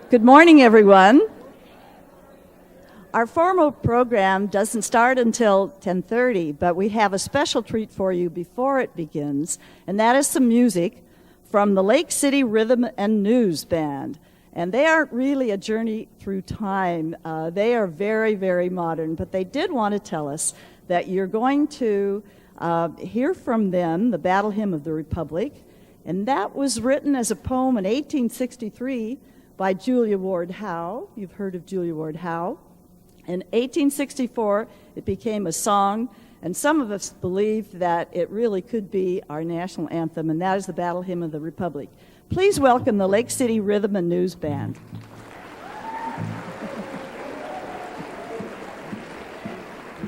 Good morning, everyone. Our formal program doesn't start until 10:30, but we have a special treat for you before it begins, and that is some music from the Lake City Rhythm and News Band. And they aren't really a journey through time. They are very, very modern, but they did want to tell us that you're going to hear from them the Battle Hymn of the Republic, and that was written as a poem in 1863 by Julia Ward Howe. You've heard of Julia Ward Howe. In 1864, it became a song, and some of us believe that it really could be our national anthem, and that is the Battle Hymn of the Republic. Please welcome the Lake City Rhythm and News Band.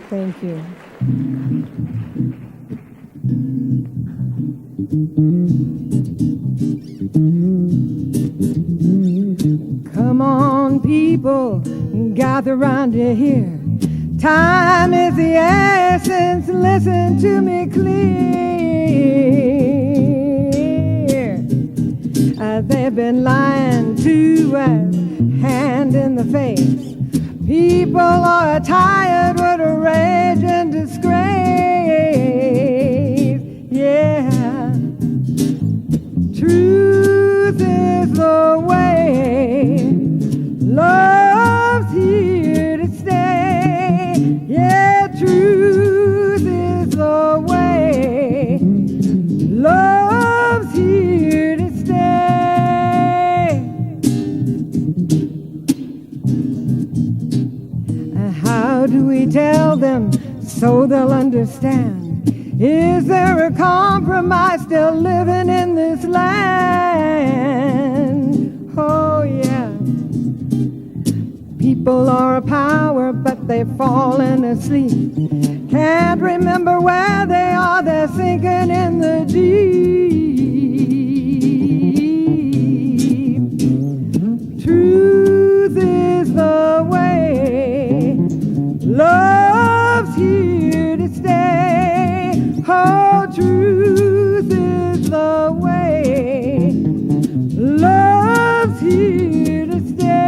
Thank you. Come on, people, gather round you here. Time is the essence, listen to me clear. They've been lying to us, hand in the face. People are tired with a rage and disgrace. Yeah, truth is the way. Love's here to stay. Yeah, truth is the way. Love's here to stay. How do we tell them so they'll understand? Is there a compromise still living in this land? Oh, yeah. People are a power, but they've fallen asleep. Can't remember where they are, they're sinking in the deep. Truth is the way. Love's here to stay. Oh, truth is the way. Love's here to stay.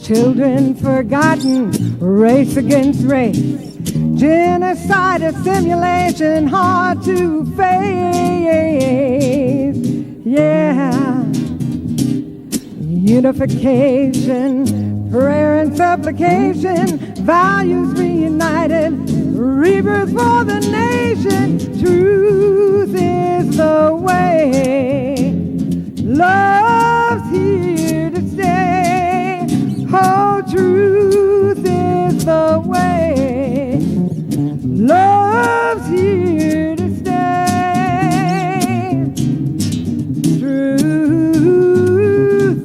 Children forgotten, race against race. Genocide, a simulation hard to face. Yeah. Unification, prayer and supplication, values reunited, rebirth for the nation. Truth is the way. Love's here to stay. Oh, truth is the way. Love's here to stay. Truth,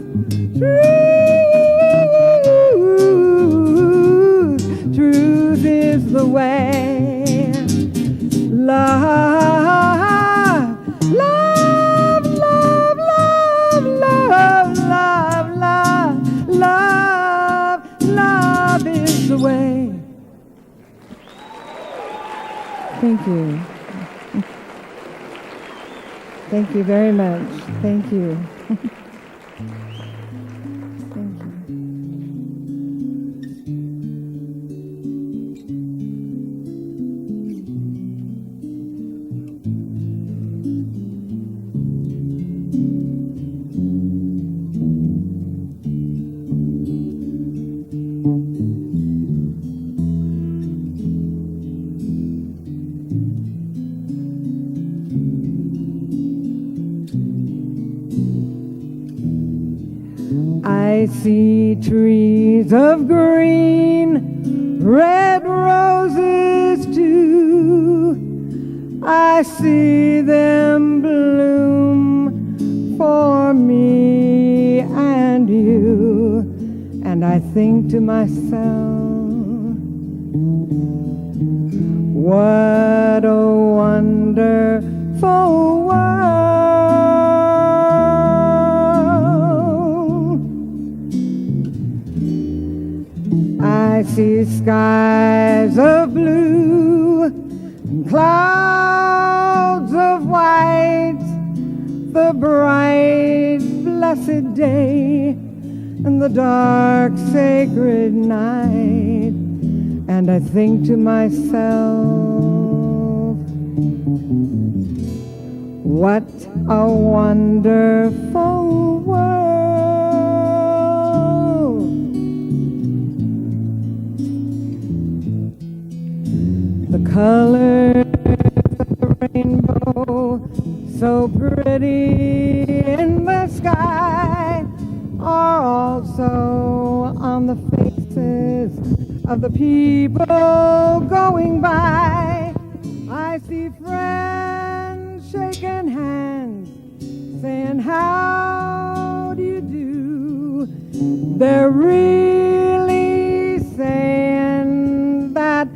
truth is the way. Love, love, love, love, love, love, love, love, love is the way. Thank you. Thank you very much. Thank you. Thank you. I see trees of green, red roses too. I see them bloom for me and you. And I think to myself, what a wonderful world. I see skies of blue, and clouds of white, the bright blessed day, and the dark sacred night. And I think to myself, what a wonderful world. The colors of the rainbow, so pretty in the sky, are also on the faces of the people going by. I see friends shaking hands, saying, how do you do? They're really saying that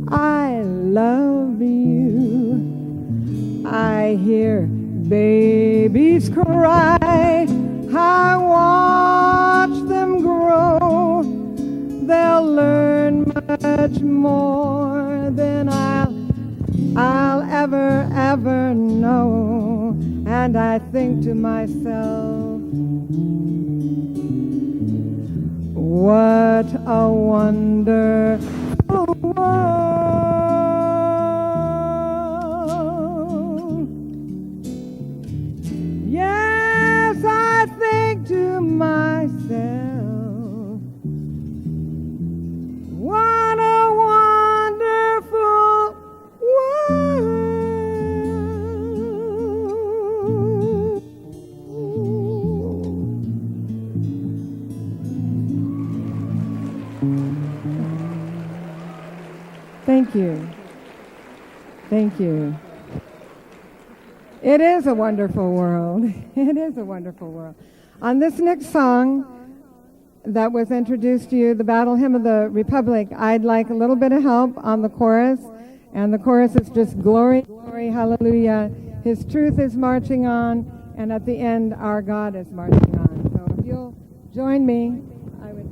I love you. I hear babies cry, I watch them grow. They'll learn much more than I'll ever know. And I think to myself, what a wonderful world. Yes, I think to myself, what a wonderful world. Thank you. Thank you. It is a wonderful world. It is a wonderful world. On this next song that was introduced to you, the Battle Hymn of the Republic, I'd like a little bit of help on the chorus. And the chorus is just glory, glory, hallelujah. His truth is marching on. And at the end, our God is marching on. So if you'll join me, I would...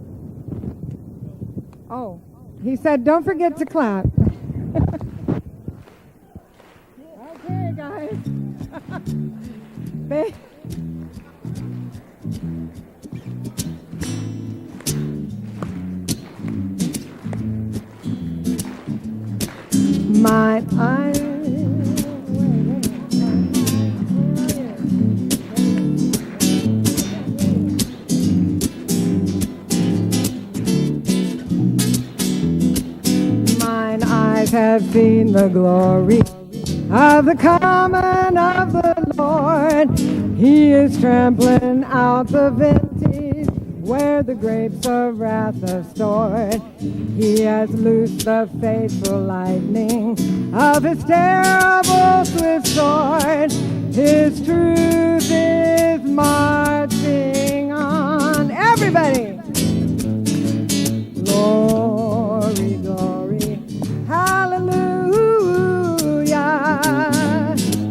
Oh, he said, don't forget to clap. Okay, guys. My eyes. Mine eyes have seen the glory of the coming of the Lord. He is trampling out the vintage where the grapes of wrath are stored. He has loosed the faithful lightning of his terrible swift sword. His truth is marching on. Everybody! Glory, glory, hallelujah.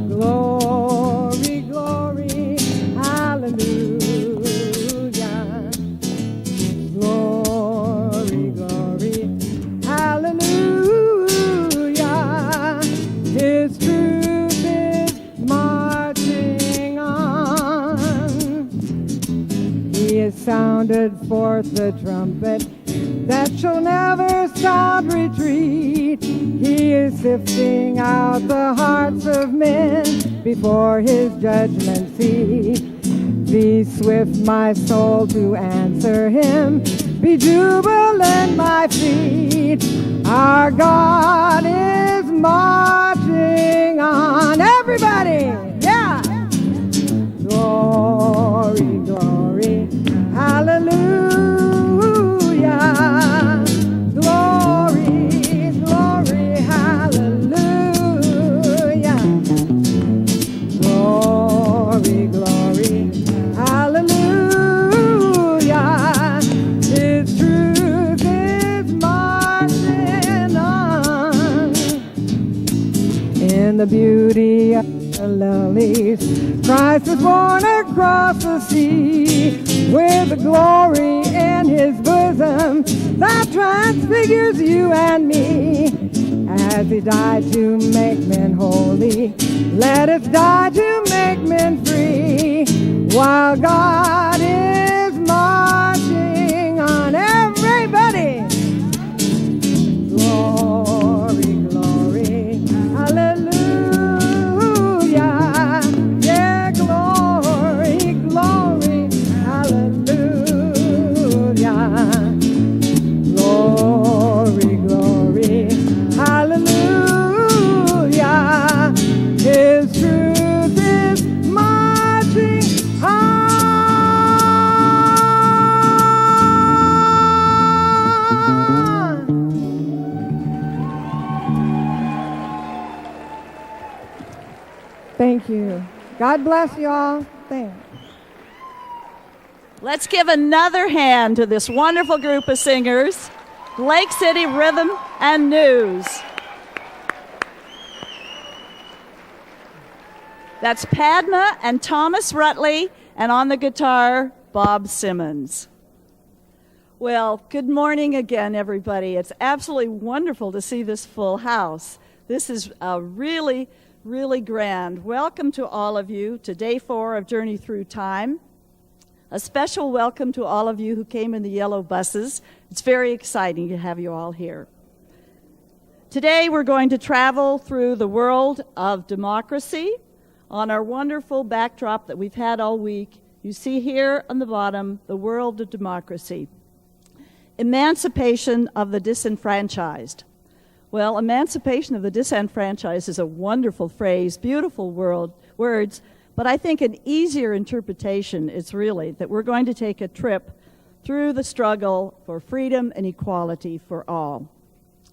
Glory, glory, hallelujah. Glory, glory, hallelujah. His truth is marching on. He has sounded forth the trumpet that shall never sound retreat. He is sifting out the hearts of men before his judgment seat. Be swift, my soul, to answer him. Be jubilant, my feet. Our God is marching on. Everybody, yeah. Glory, glory, hallelujah. and the beauty of the lilies. Christ was born across the sea with the glory in his bosom that transfigures you and me. As he died to make men holy, let us die to make men free, while God is marching on. Everybody! Glory, glory, hallelujah. Yeah, glory, glory, hallelujah. Glory, glory, hallelujah. His truth is marching on. Thank you. God bless you all. Thanks. Let's give another hand to this wonderful group of singers, Lake City Rhythm and News. That's Padma and Thomas Rutley, and on the guitar, Bob Simmons. Well, good morning again, everybody. It's absolutely wonderful to see this full house. This is really, really grand. Welcome to all of you to Day 4 of Journey Through Time. A special welcome to all of you who came in the yellow buses. It's very exciting to have you all here. Today we're going to travel through the world of democracy on our wonderful backdrop that we've had all week. You see here on the bottom, the world of democracy. Emancipation of the disenfranchised. Well, emancipation of the disenfranchised is a wonderful phrase, beautiful words, but I think an easier interpretation is really that we're going to take a trip through the struggle for freedom and equality for all.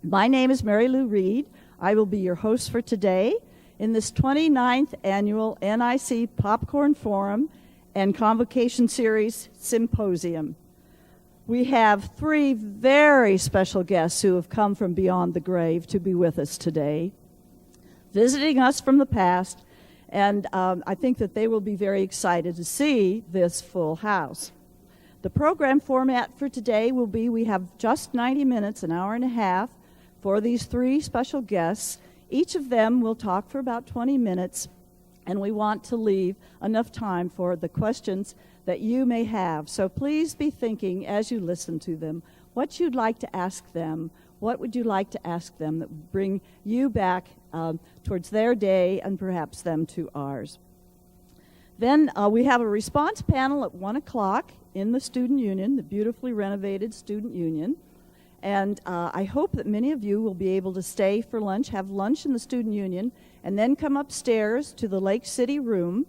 My name is Mary Lou Reed. I will be your host for today in this 29th annual NIC Popcorn Forum and Convocation Series Symposium. We have 3 very special guests who have come from beyond the grave to be with us today, visiting us from the past, and I think that they will be very excited to see this full house. The program format for today will be we have just 90 minutes, an hour and a half, for these 3 special guests. Each of them will talk for about 20 minutes, and we want to leave enough time for the questions that you may have. So please be thinking as you listen to them what you'd like to ask them. What would you like to ask them that would bring you back towards their day and perhaps them to ours? Then we have a response panel at 1 o'clock in the Student Union, the beautifully renovated Student Union. And I hope that many of you will be able to stay for lunch, have lunch in the Student Union, and then come upstairs to the Lake City room.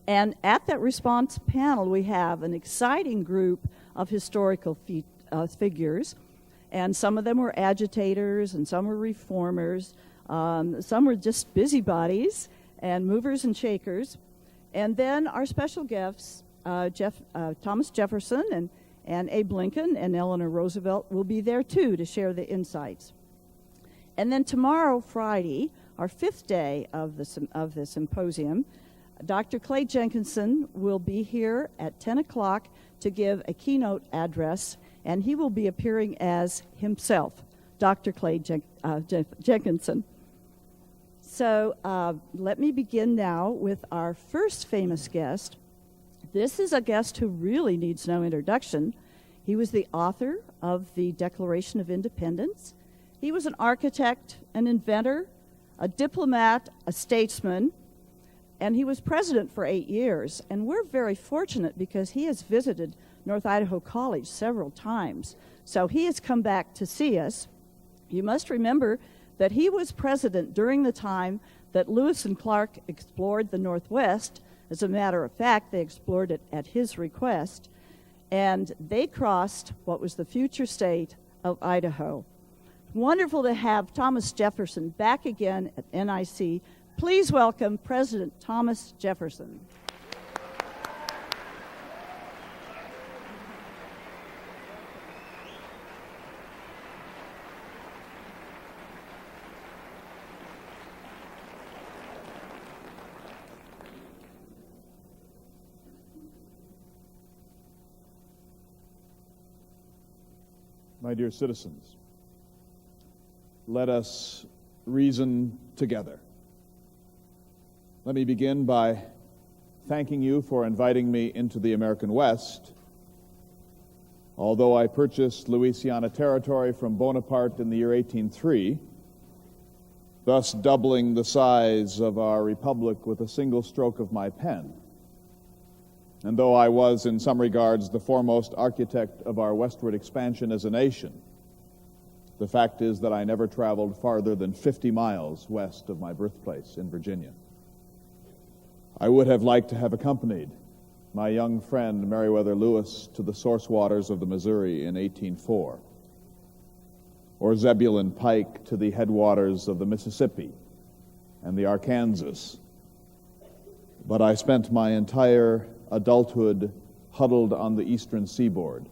And at that response panel, we have an exciting group of historical figures. And some of them were agitators, and some were reformers. Some were just busybodies and movers and shakers. And then our special guests, Thomas Jefferson and Abe Lincoln and Eleanor Roosevelt will be there too to share the insights. And then tomorrow, Friday, our 5th day of the symposium, Dr. Clay Jenkinson will be here at 10 o'clock to give a keynote address, and he will be appearing as himself, Dr. Clay Jenkinson. So let me begin now with our first famous guest. This is a guest who really needs no introduction. He was the author of the Declaration of Independence. He was an architect, an inventor, a diplomat, a statesman, and he was president for 8 years. And we're very fortunate because he has visited North Idaho College several times. So he has come back to see us. You must remember that he was president during the time that Lewis and Clark explored the Northwest. As a matter of fact, they explored it at his request, and they crossed what was the future state of Idaho. Wonderful to have Thomas Jefferson back again at NIC. Please welcome President Thomas Jefferson. My dear citizens, let us reason together. Let me begin by thanking you for inviting me into the American West. Although I purchased Louisiana Territory from Bonaparte in the year 1803, thus doubling the size of our republic with a single stroke of my pen, and though I was, in some regards, the foremost architect of our westward expansion as a nation, the fact is that I never traveled farther than 50 miles west of my birthplace in Virginia. I would have liked to have accompanied my young friend Meriwether Lewis to the source waters of the Missouri in 1804, or Zebulon Pike to the headwaters of the Mississippi and the Arkansas. But I spent my entire adulthood huddled on the eastern seaboard,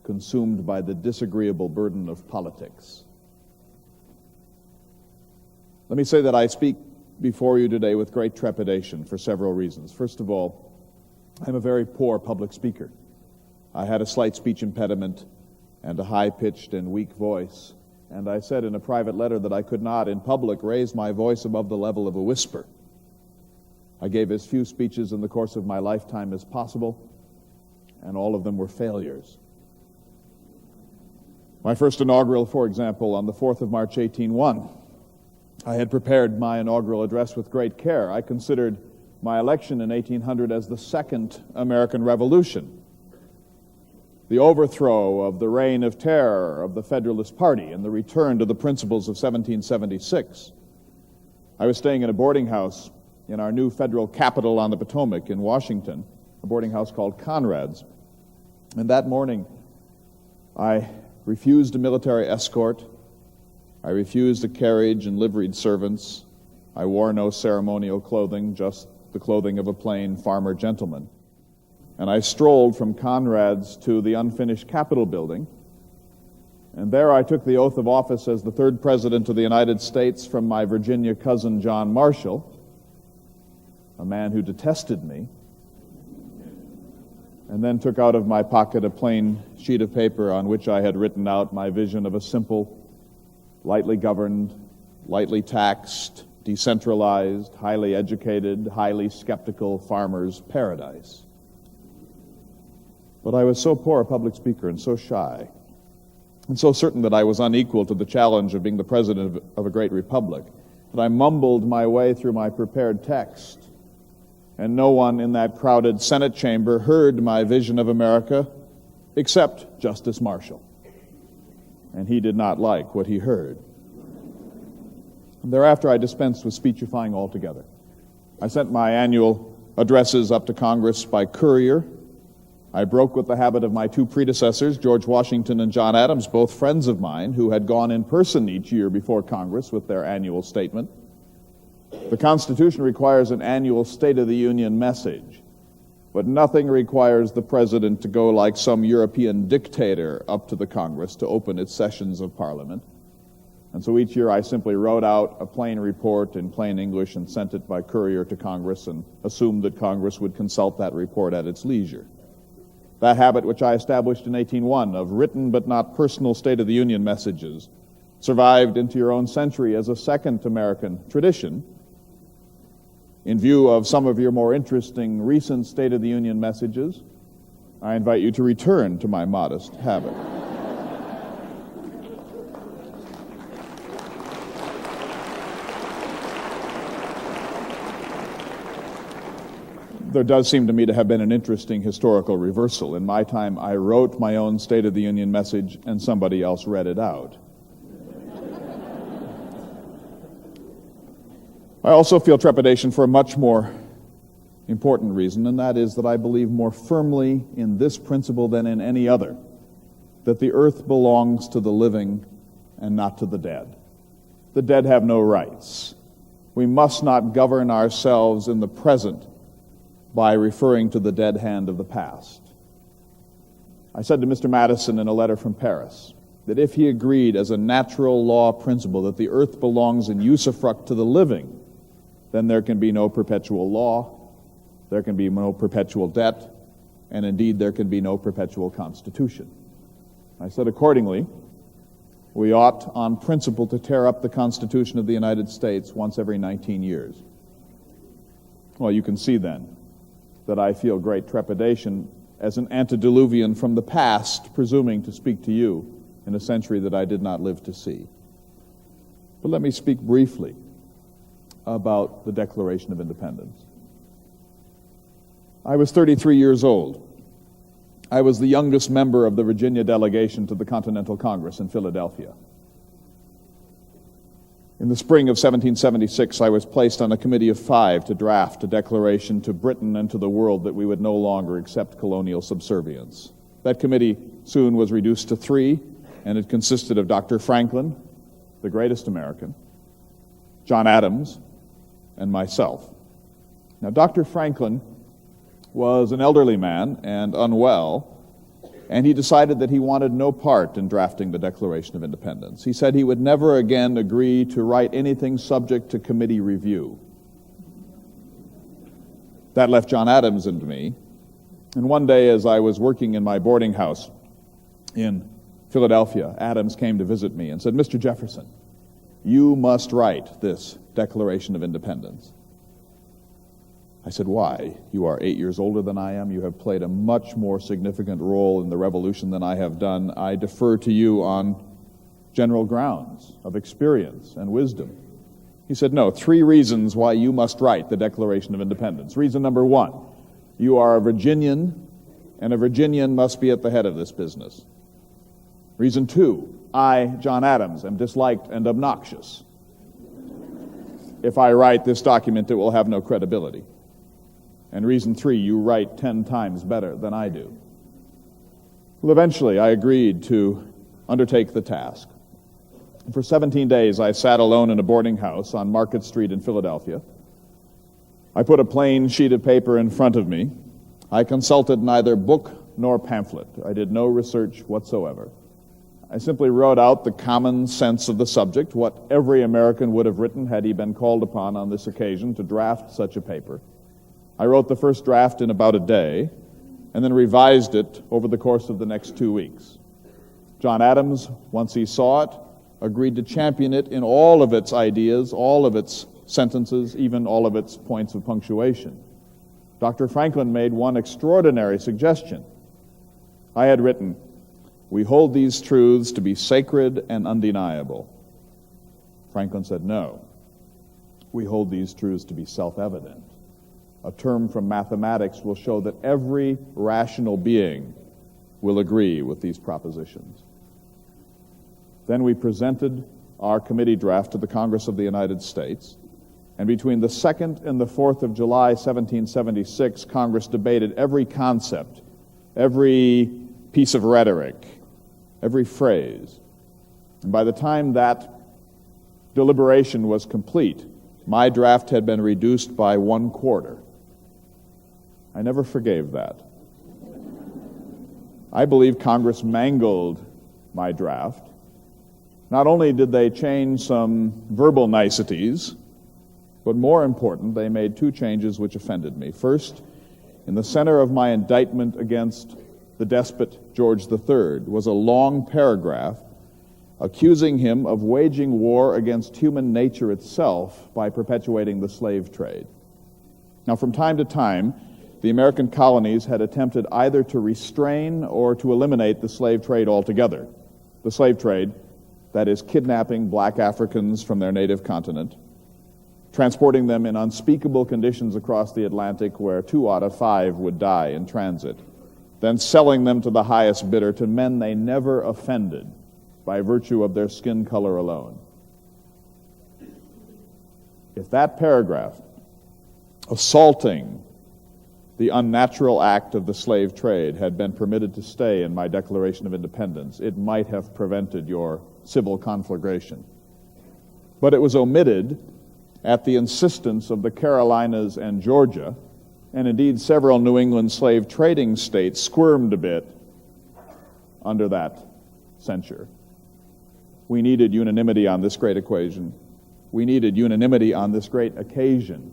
consumed by the disagreeable burden of politics. Let me say that I speak before you today with great trepidation for several reasons. First of all, I'm a very poor public speaker. I had a slight speech impediment and a high-pitched and weak voice, and I said in a private letter that I could not, in public, raise my voice above the level of a whisper. I gave as few speeches in the course of my lifetime as possible, and all of them were failures. My first inaugural, for example, on the 4th of March, 1801, I had prepared my inaugural address with great care. I considered my election in 1800 as the Second American Revolution, the overthrow of the reign of terror of the Federalist Party and the return to the principles of 1776. I was staying in a boarding house in our new federal capital on the Potomac in Washington, a boarding house called Conrad's. And that morning, I refused a military escort. I refused a carriage and liveried servants. I wore no ceremonial clothing, just the clothing of a plain farmer gentleman. And I strolled from Conrad's to the unfinished Capitol building, and there I took the oath of office as the third president of the United States from my Virginia cousin John Marshall, a man who detested me, and then took out of my pocket a plain sheet of paper on which I had written out my vision of a simple, lightly governed, lightly taxed, decentralized, highly educated, highly skeptical farmer's paradise. But I was so poor a public speaker and so shy, and so certain that I was unequal to the challenge of being the president of a great republic, that I mumbled my way through my prepared text, and no one in that crowded Senate chamber heard my vision of America except Justice Marshall. And he did not like what he heard. And thereafter, I dispensed with speechifying altogether. I sent my annual addresses up to Congress by courier. I broke with the habit of my two predecessors, George Washington and John Adams, both friends of mine, who had gone in person each year before Congress with their annual statement. The Constitution requires an annual State of the Union message, but nothing requires the President to go like some European dictator up to the Congress to open its sessions of Parliament. And so each year I simply wrote out a plain report in plain English and sent it by courier to Congress and assumed that Congress would consult that report at its leisure. That habit, which I established in 1801 of written but not personal State of the Union messages, survived into your own century as a second American tradition. In view of some of your more interesting recent State of the Union messages, I invite you to return to my modest habit. There does seem to me to have been an interesting historical reversal. In my time, I wrote my own State of the Union message, and somebody else read it out. I also feel trepidation for a much more important reason, and that is that I believe more firmly in this principle than in any other, that the earth belongs to the living and not to the dead. The dead have no rights. We must not govern ourselves in the present by referring to the dead hand of the past. I said to Mr. Madison in a letter from Paris that if he agreed as a natural law principle that the earth belongs in usufruct to the living, then there can be no perpetual law, there can be no perpetual debt, and indeed there can be no perpetual constitution. I said, accordingly, we ought on principle to tear up the Constitution of the United States once every 19 years. Well, you can see then that I feel great trepidation as an antediluvian from the past, presuming to speak to you in a century that I did not live to see. But let me speak briefly about the Declaration of Independence. I was 33 years old. I was the youngest member of the Virginia delegation to the Continental Congress in Philadelphia. In the spring of 1776, I was placed on a committee of 5 to draft a declaration to Britain and to the world that we would no longer accept colonial subservience. That committee soon was reduced to 3, and it consisted of Dr. Franklin, the greatest American, John Adams, and myself. Now, Dr. Franklin was an elderly man and unwell, and he decided that he wanted no part in drafting the Declaration of Independence. He said he would never again agree to write anything subject to committee review. That left John Adams and me, and one day as I was working in my boarding house in Philadelphia, Adams came to visit me and said, "Mr. Jefferson, you must write this Declaration of Independence." I said, "Why? You are 8 years older than I am. You have played a much more significant role in the revolution than I have done. I defer to you on general grounds of experience and wisdom." He said, "No, 3 reasons why you must write the Declaration of Independence. Reason number 1, you are a Virginian, and a Virginian must be at the head of this business. Reason 2, I, John Adams, am disliked and obnoxious. If I write this document, it will have no credibility. And reason 3, you write 10 times better than I do." Well, eventually I agreed to undertake the task. For 17 days I sat alone in a boarding house on Market Street in Philadelphia. I put a plain sheet of paper in front of me. I consulted neither book nor pamphlet. I did no research whatsoever. I simply wrote out the common sense of the subject, what every American would have written had he been called upon on this occasion to draft such a paper. I wrote the first draft in about a day, and then revised it over the course of the next 2 weeks. John Adams, once he saw it, agreed to champion it in all of its ideas, all of its sentences, even all of its points of punctuation. Dr. Franklin made one extraordinary suggestion. I had written, "We hold these truths to be sacred and undeniable." Franklin said, "No, we hold these truths to be self-evident. A term from mathematics will show that every rational being will agree with these propositions." Then we presented our committee draft to the Congress of the United States, and between the 2nd and the 4th of July, 1776, Congress debated every concept, every piece of rhetoric, every phrase. And by the time that deliberation was complete, my draft had been reduced by 1/4. I never forgave that. I believe Congress mangled my draft. Not only did they change some verbal niceties, but more important, they made 2 changes which offended me. First, in the center of my indictment against the despot George III was a long paragraph accusing him of waging war against human nature itself by perpetuating the slave trade. Now, from time to time, the American colonies had attempted either to restrain or to eliminate the slave trade altogether. The slave trade, that is, kidnapping black Africans from their native continent, transporting them in unspeakable conditions across the Atlantic where 2 out of 5 would die in transit, then selling them to the highest bidder to men they never offended by virtue of their skin color alone. If that paragraph, assaulting the unnatural act of the slave trade, had been permitted to stay in my Declaration of Independence, it might have prevented your civil conflagration. But it was omitted at the insistence of the Carolinas and Georgia, and indeed several New England slave trading states squirmed a bit under that censure. We needed unanimity on this great equation. We needed unanimity on this great occasion.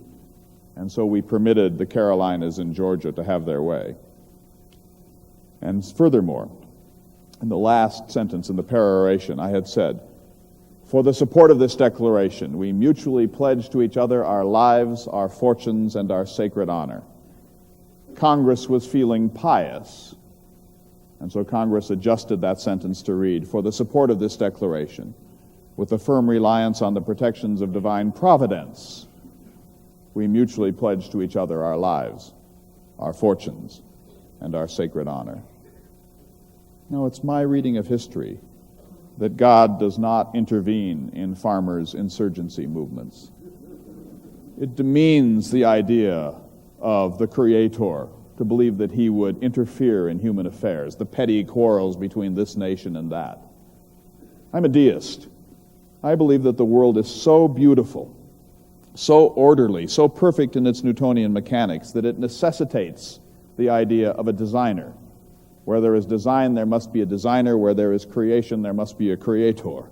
And so we permitted the Carolinas and Georgia to have their way. And furthermore, in the last sentence in the peroration, I had said, "For the support of this declaration, we mutually pledge to each other our lives, our fortunes, and our sacred honor." Congress was feeling pious, and so Congress adjusted that sentence to read, "For the support of this declaration, with a firm reliance on the protections of divine providence, we mutually pledge to each other our lives, our fortunes, and our sacred honor." Now, it's my reading of history that God does not intervene in farmers' insurgency movements. It demeans the idea of the Creator to believe that he would interfere in human affairs, the petty quarrels between this nation and that. I'm a deist. I believe that the world is so beautiful, so orderly, so perfect in its Newtonian mechanics that it necessitates the idea of a designer. Where there is design, there must be a designer. Where there is creation, there must be a creator.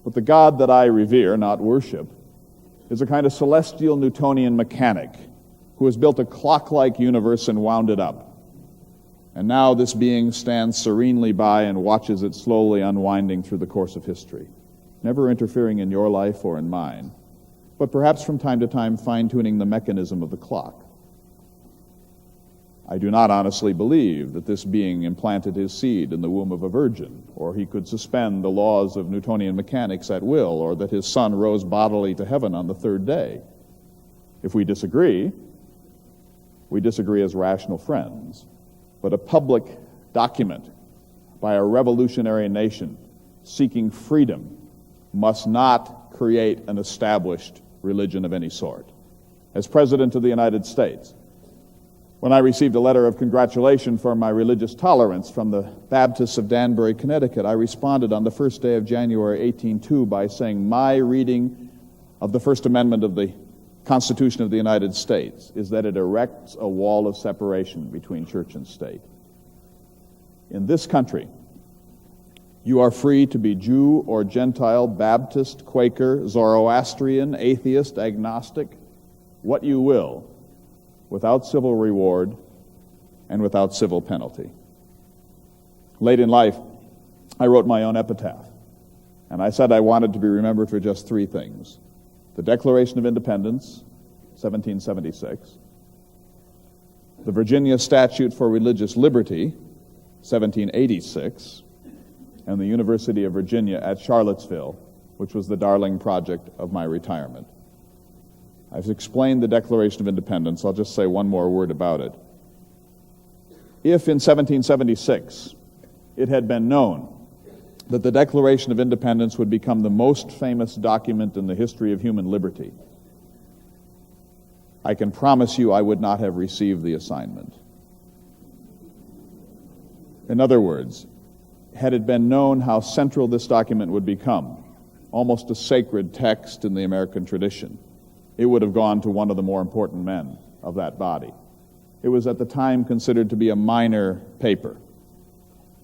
But the God that I revere, not worship, is a kind of celestial Newtonian mechanic who has built a clock-like universe and wound it up. And now this being stands serenely by and watches it slowly unwinding through the course of history, never interfering in your life or in mine, but perhaps from time to time fine-tuning the mechanism of the clock. I do not honestly believe that this being implanted his seed in the womb of a virgin, or he could suspend the laws of Newtonian mechanics at will, or that his son rose bodily to heaven on the third day. If we disagree as rational friends. But a public document by a revolutionary nation seeking freedom must not create an established religion of any sort. As President of the United States, when I received a letter of congratulation for my religious tolerance from the Baptists of Danbury, Connecticut, I responded on the first day of January 1802 by saying, "My reading of the First Amendment of the Constitution of the United States is that it erects a wall of separation between church and state. In this country, you are free to be Jew or Gentile, Baptist, Quaker, Zoroastrian, atheist, agnostic, what you will, without civil reward and without civil penalty." Late in life, I wrote my own epitaph, and I said I wanted to be remembered for just three things: the Declaration of Independence, 1776, the Virginia Statute for Religious Liberty, 1786, and the University of Virginia at Charlottesville, which was the darling project of my retirement. I've explained the Declaration of Independence. I'll just say one more word about it. If in 1776 it had been known that the Declaration of Independence would become the most famous document in the history of human liberty, I can promise you I would not have received the assignment. In other words, had it been known how central this document would become, almost a sacred text in the American tradition, it would have gone to one of the more important men of that body. It was at the time considered to be a minor paper,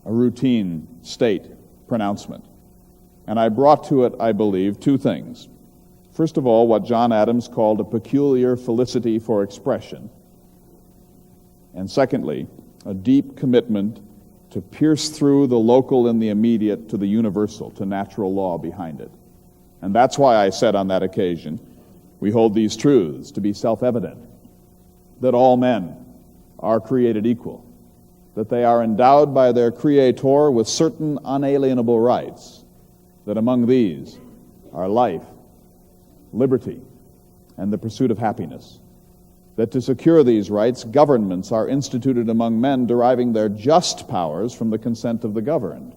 a routine state pronouncement. And I brought to it, I believe, two things. First of all, what John Adams called a peculiar felicity for expression. And secondly, a deep commitment to pierce through the local and the immediate to the universal, to natural law behind it. And that's why I said on that occasion, we hold these truths to be self-evident, that all men are created equal, that they are endowed by their Creator with certain unalienable rights, that among these are life, liberty, and the pursuit of happiness, that to secure these rights, governments are instituted among men deriving their just powers from the consent of the governed,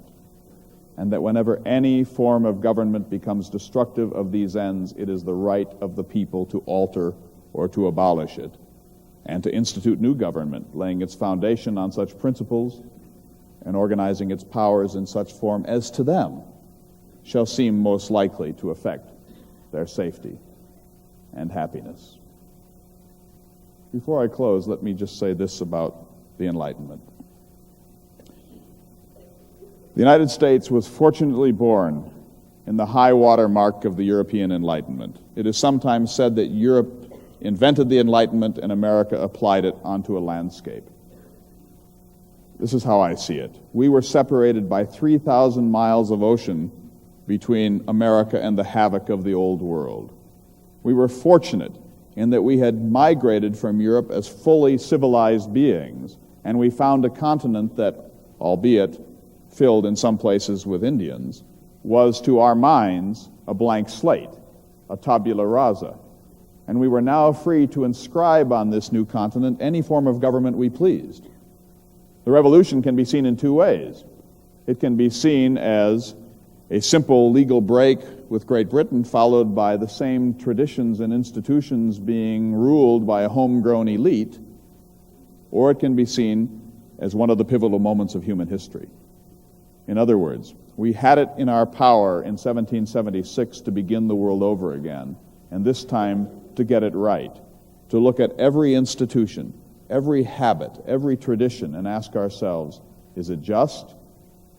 and that whenever any form of government becomes destructive of these ends, it is the right of the people to alter or to abolish it, and to institute new government, laying its foundation on such principles and organizing its powers in such form as to them shall seem most likely to affect their safety and happiness. Before I close, let me just say this about the Enlightenment. The United States was fortunately born in the high water mark of the European Enlightenment. It is sometimes said that Europe invented the Enlightenment and America applied it onto a landscape. This is how I see it. We were separated by 3,000 miles of ocean between America and the havoc of the old world. We were fortunate in that we had migrated from Europe as fully civilized beings, and we found a continent that, albeit filled in some places with Indians, was to our minds a blank slate, a tabula rasa. And we were now free to inscribe on this new continent any form of government we pleased. The revolution can be seen in two ways. It can be seen as a simple legal break with Great Britain, followed by the same traditions and institutions being ruled by a homegrown elite, or it can be seen as one of the pivotal moments of human history. In other words, we had it in our power in 1776 to begin the world over again, and this time to get it right, to look at every institution, every habit, every tradition, and ask ourselves, is it just?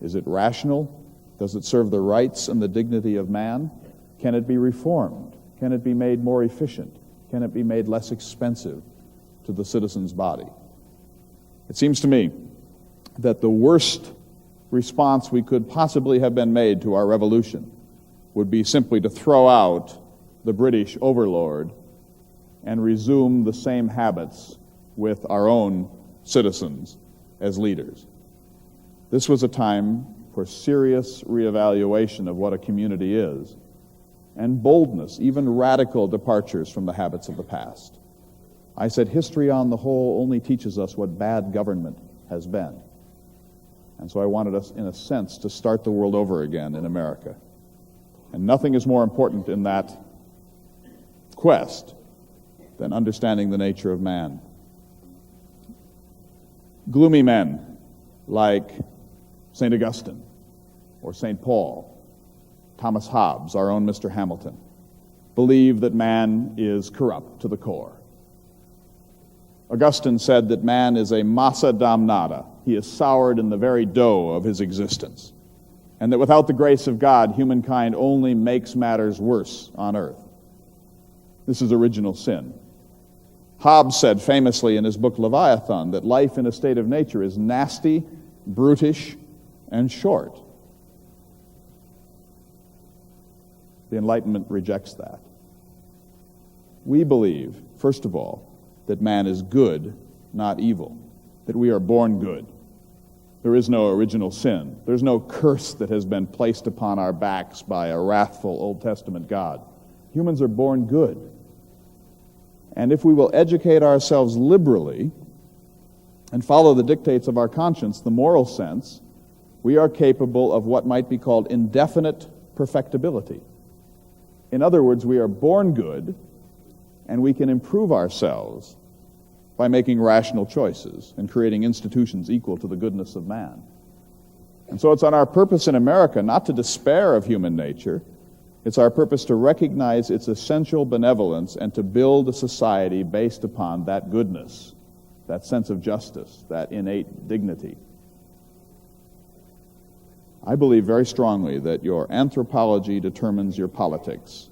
Is it rational? Does it serve the rights and the dignity of man? Can it be reformed? Can it be made more efficient? Can it be made less expensive to the citizen's body? It seems to me that the worst response we could possibly have been made to our revolution would be simply to throw out the British overlord and resume the same habits with our own citizens as leaders. This was a time for serious reevaluation of what a community is, and boldness, even radical departures from the habits of the past. I said history on the whole only teaches us what bad government has been. And so I wanted us, in a sense, to start the world over again in America. And nothing is more important in that quest than understanding the nature of man. Gloomy men like St. Augustine or St. Paul, Thomas Hobbes, our own Mr. Hamilton, believe that man is corrupt to the core. Augustine said that man is a massa damnata. He is soured in the very dough of his existence, and that without the grace of God, humankind only makes matters worse on earth. This is original sin. Hobbes said famously in his book Leviathan that life in a state of nature is nasty, brutish, and short. The Enlightenment rejects that. We believe, first of all, that man is good, not evil, that we are born good. There is no original sin. There's no curse that has been placed upon our backs by a wrathful Old Testament God. Humans are born good. And if we will educate ourselves liberally and follow the dictates of our conscience, the moral sense, we are capable of what might be called indefinite perfectibility. In other words, we are born good, and we can improve ourselves by making rational choices and creating institutions equal to the goodness of man. And so it's on our purpose in America not to despair of human nature. It's our purpose to recognize its essential benevolence and to build a society based upon that goodness, that sense of justice, that innate dignity. I believe very strongly that your anthropology determines your politics.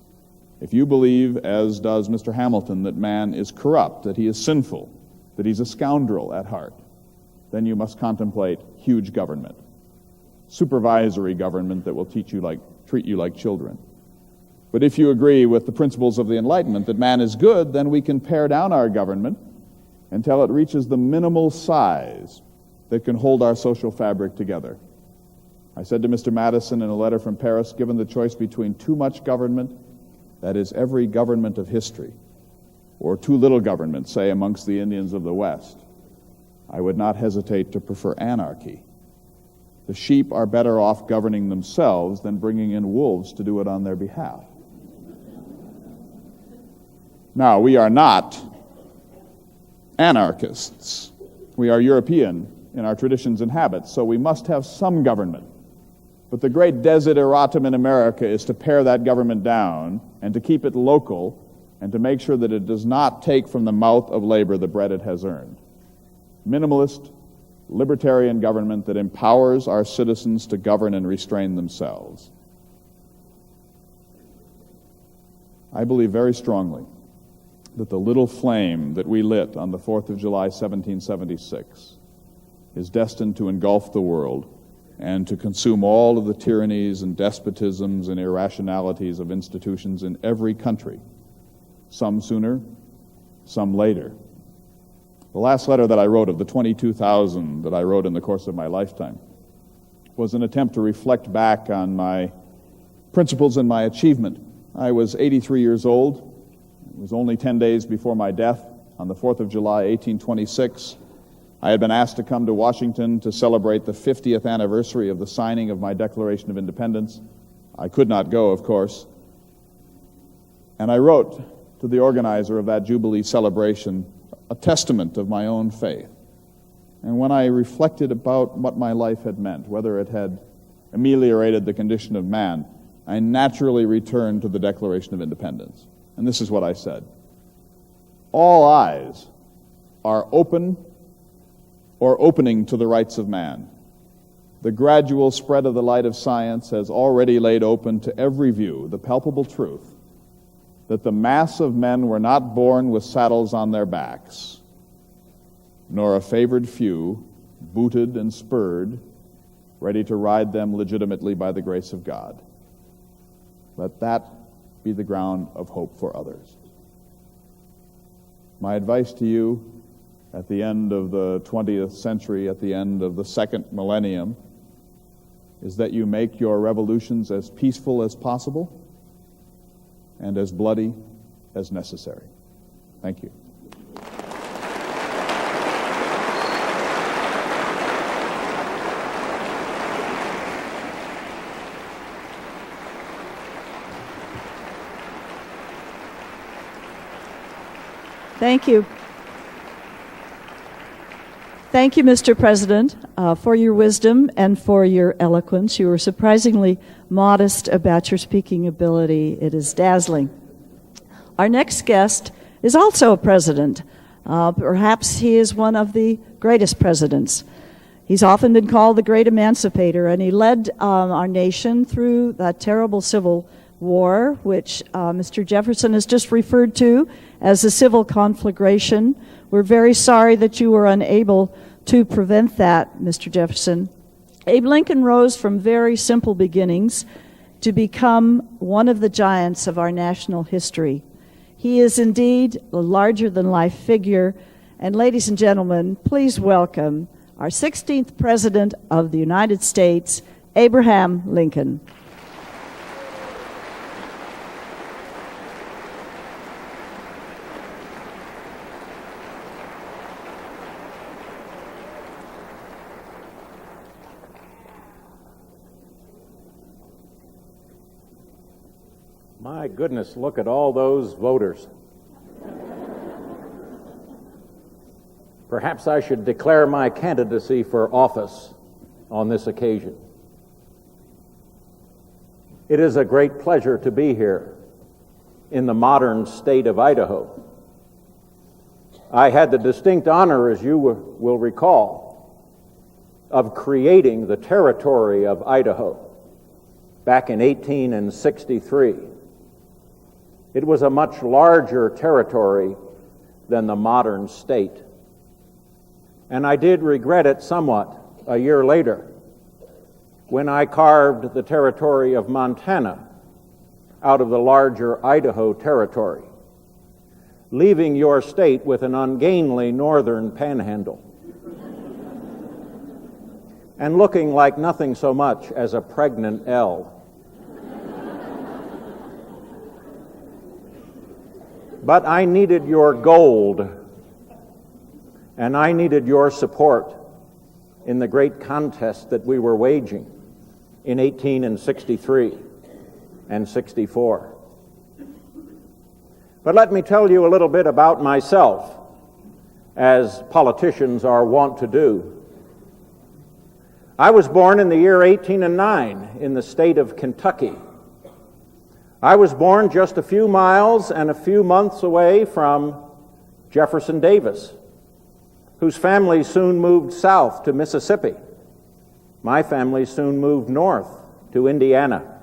If you believe, as does Mr. Hamilton, that man is corrupt, that he is sinful, that he's a scoundrel at heart, then you must contemplate huge government, supervisory government that will treat you like children. But if you agree with the principles of the Enlightenment that man is good, then we can pare down our government until it reaches the minimal size that can hold our social fabric together. I said to Mr. Madison in a letter from Paris, given the choice between too much government, that is every government of history, or too little government, say amongst the Indians of the West, I would not hesitate to prefer anarchy. The sheep are better off governing themselves than bringing in wolves to do it on their behalf. Now, we are not anarchists. We are European in our traditions and habits, so we must have some government. But the great desideratum in America is to pare that government down and to keep it local and to make sure that it does not take from the mouth of labor the bread it has earned. Minimalist, libertarian government that empowers our citizens to govern and restrain themselves. I believe very strongly that the little flame that we lit on the 4th of July, 1776, is destined to engulf the world and to consume all of the tyrannies and despotisms and irrationalities of institutions in every country, some sooner, some later. The last letter that I wrote, of the 22,000 that I wrote in the course of my lifetime, was an attempt to reflect back on my principles and my achievement. I was 83 years old. It was only 10 days before my death, on the 4th of July, 1826. I had been asked to come to Washington to celebrate the 50th anniversary of the signing of my Declaration of Independence. I could not go, of course. And I wrote to the organizer of that Jubilee celebration a testament of my own faith. And when I reflected about what my life had meant, whether it had ameliorated the condition of man, I naturally returned to the Declaration of Independence. And this is what I said: all eyes are open or opening to the rights of man. The gradual spread of the light of science has already laid open to every view the palpable truth that the mass of men were not born with saddles on their backs, nor a favored few, booted and spurred, ready to ride them legitimately by the grace of God. Let that be the ground of hope for others. My advice to you at the end of the 20th century, at the end of the second millennium, is that you make your revolutions as peaceful as possible and as bloody as necessary. Thank you. Thank you. Thank you, Mr. President, for your wisdom and for your eloquence. You were surprisingly modest about your speaking ability. It is dazzling. Our next guest is also a president. Perhaps he is one of the greatest presidents. He's often been called the great emancipator, and he led our nation through that terrible Civil War, which Mr. Jefferson has just referred to as a civil conflagration. We're very sorry that you were unable to prevent that, Mr. Jefferson. Abe Lincoln rose from very simple beginnings to become one of the giants of our national history. He is indeed a larger-than-life figure. And ladies and gentlemen, please welcome our 16th President of the United States, Abraham Lincoln. My goodness, look at all those voters. Perhaps I should declare my candidacy for office on this occasion. It is a great pleasure to be here in the modern state of Idaho. I had the distinct honor, as you will recall, of creating the territory of Idaho back in 1863. It was a much larger territory than the modern state. And I did regret it somewhat a year later when I carved the territory of Montana out of the larger Idaho territory, leaving your state with an ungainly northern panhandle and looking like nothing so much as a pregnant L. But I needed your gold, and I needed your support in the great contest that we were waging in 1863 and 64. But let me tell you a little bit about myself, as politicians are wont to do. I was born in the year 1809 in the state of Kentucky. I was born just a few miles and a few months away from Jefferson Davis, whose family soon moved south to Mississippi. My family soon moved north to Indiana.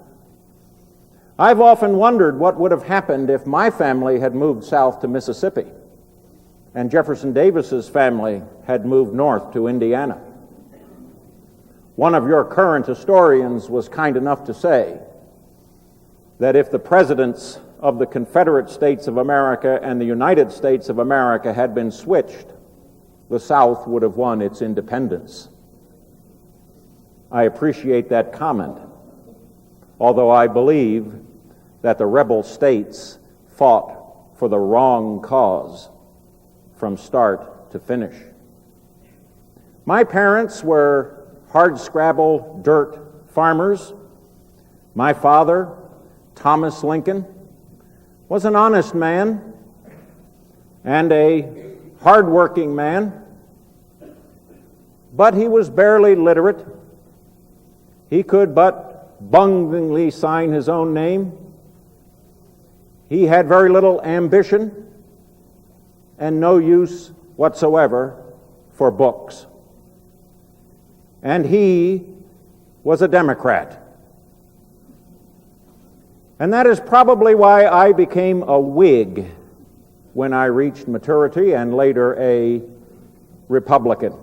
I've often wondered what would have happened if my family had moved south to Mississippi and Jefferson Davis's family had moved north to Indiana. One of your current historians was kind enough to say that if the presidents of the Confederate States of America and the United States of America had been switched, the South would have won its independence. I appreciate that comment, although I believe that the rebel states fought for the wrong cause from start to finish. My parents were hardscrabble dirt farmers. My father, Thomas Lincoln, was an honest man and a hardworking man, but he was barely literate. He could but bunglingly sign his own name. He had very little ambition and no use whatsoever for books. And he was a Democrat. And that is probably why I became a Whig when I reached maturity, and later a Republican.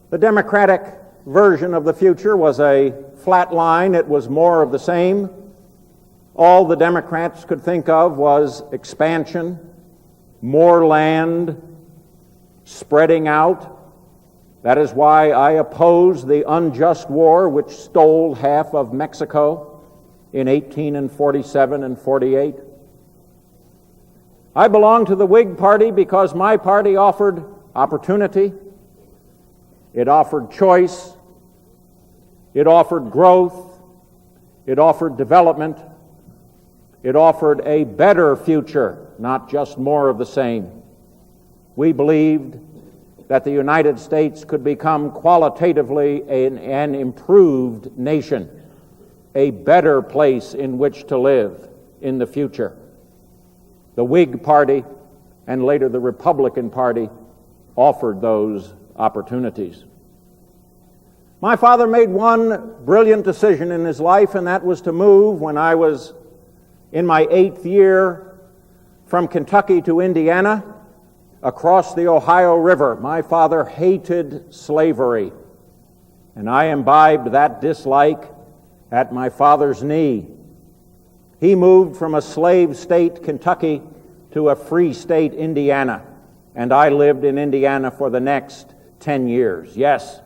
The Democratic version of the future was a flat line. It was more of the same. All the Democrats could think of was expansion, more land, spreading out. That is why I opposed the unjust war which stole half of Mexico in 1847 and 48. I belong to the Whig Party because my party offered opportunity, it offered choice, it offered growth, it offered development, it offered a better future, not just more of the same. We believed that the United States could become qualitatively an improved nation, a better place in which to live in the future. The Whig Party and later the Republican Party offered those opportunities. My father made one brilliant decision in his life, and that was to move when I was in my 8th year from Kentucky to Indiana across the Ohio River. My father hated slavery, and I imbibed that dislike at my father's knee. He moved from a slave state, Kentucky, to a free state, Indiana, and I lived in Indiana for the next 10 years. Yes,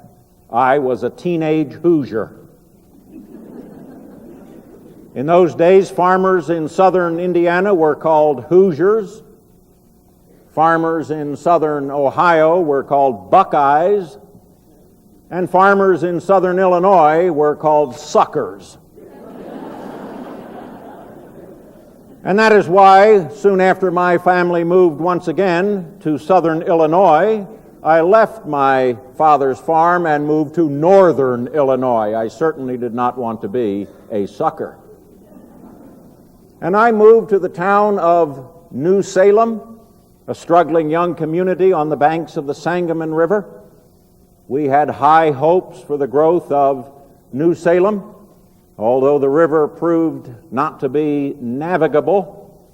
I was a teenage Hoosier. In those days, farmers in southern Indiana were called Hoosiers. Farmers in southern Ohio were called Buckeyes. And farmers in southern Illinois were called Suckers. And that is why, soon after my family moved once again to southern Illinois, I left my father's farm and moved to northern Illinois. I certainly did not want to be a sucker. And I moved to the town of New Salem, a struggling young community on the banks of the Sangamon River. We had high hopes for the growth of New Salem, although the river proved not to be navigable,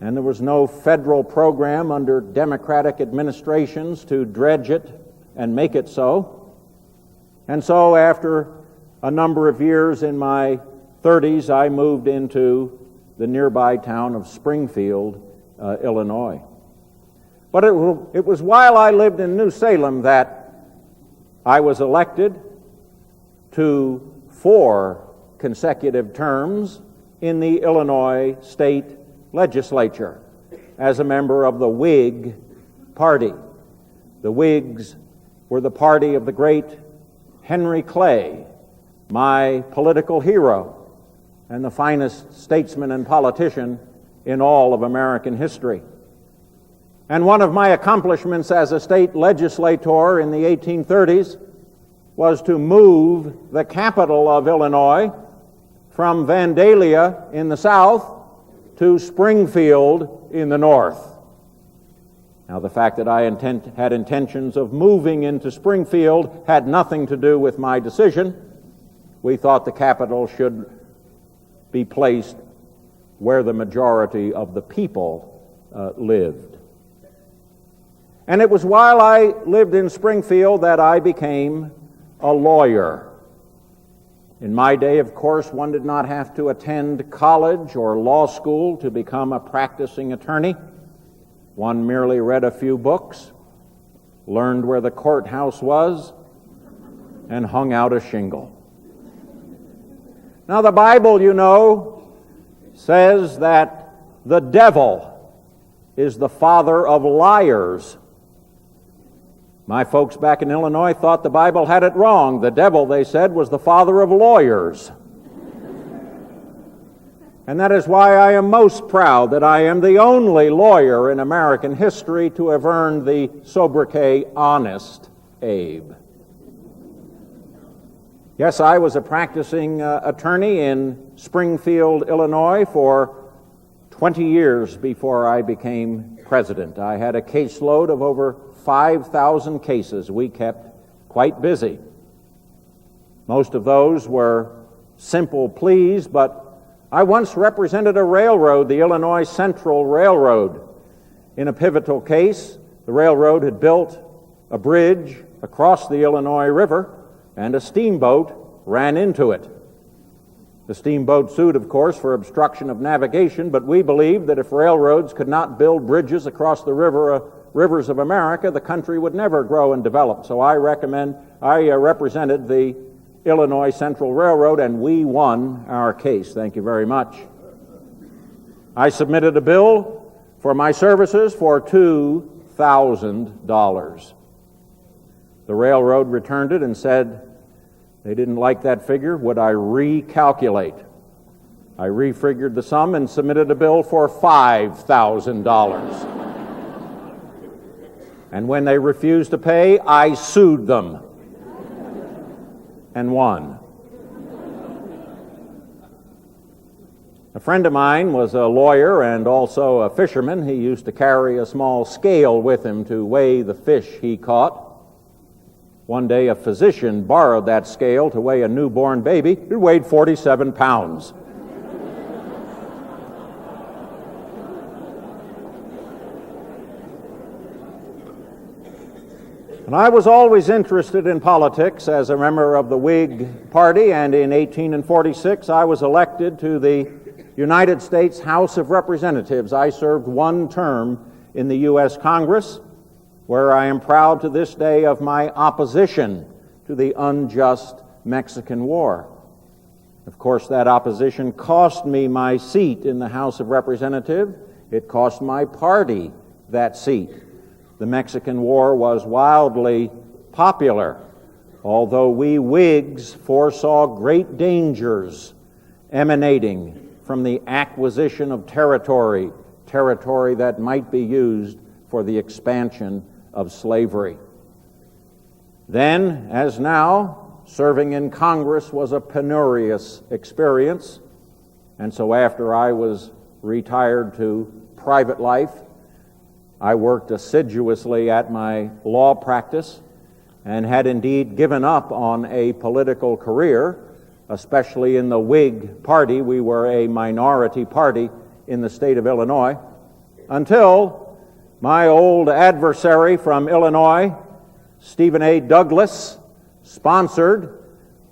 and there was no federal program under Democratic administrations to dredge it and make it so. And so after a number of years in my 30s, I moved into the nearby town of Springfield, Illinois. But it was while I lived in New Salem that I was elected to 4 consecutive terms in the Illinois state legislature as a member of the Whig Party. The Whigs were the party of the great Henry Clay, my political hero and the finest statesman and politician in all of American history. And one of my accomplishments as a state legislator in the 1830s was to move the capital of Illinois from Vandalia in the south to Springfield in the north. Now, the fact that I had intentions of moving into Springfield had nothing to do with my decision. We thought the capital should be placed where the majority of the people lived. And it was while I lived in Springfield that I became a lawyer. In my day, of course, one did not have to attend college or law school to become a practicing attorney. One merely read a few books, learned where the courthouse was, and hung out a shingle. Now, the Bible, you know, says that the devil is the father of liars. My folks back in Illinois thought the Bible had it wrong. The devil, they said, was the father of lawyers. And that is why I am most proud that I am the only lawyer in American history to have earned the sobriquet Honest Abe. Yes, I was a practicing attorney in Springfield, Illinois for 20 years before I became president. I had a caseload of over 5,000 cases. We kept quite busy. Most of those were simple pleas, but I once represented a railroad, the Illinois Central Railroad. In a pivotal case, the railroad had built a bridge across the Illinois River, and a steamboat ran into it. The steamboat sued, of course, for obstruction of navigation, but we believed that if railroads could not build bridges across the rivers of America, the country would never grow and develop. So I represented the Illinois Central Railroad, and we won our case. Thank you very much. I submitted a bill for my services for $2,000. The railroad returned it and said they didn't like that figure. Would I recalculate? I refigured the sum and submitted a bill for $5,000. And when they refused to pay, I sued them and won. A friend of mine was a lawyer and also a fisherman. He used to carry a small scale with him to weigh the fish he caught. One day, a physician borrowed that scale to weigh a newborn baby. It weighed 47 pounds. And I was always interested in politics as a member of the Whig Party, and in 1846 I was elected to the United States House of Representatives. I served one term in the U.S. Congress, where I am proud to this day of my opposition to the unjust Mexican War. Of course, that opposition cost me my seat in the House of Representatives. It cost my party that seat. The Mexican War was wildly popular, although we Whigs foresaw great dangers emanating from the acquisition of territory that might be used for the expansion of slavery. Then, as now, serving in Congress was a penurious experience, and so after I was retired to private life, I worked assiduously at my law practice and had indeed given up on a political career, especially in the Whig Party. We were a minority party in the state of Illinois, until my old adversary from Illinois, Stephen A. Douglas, sponsored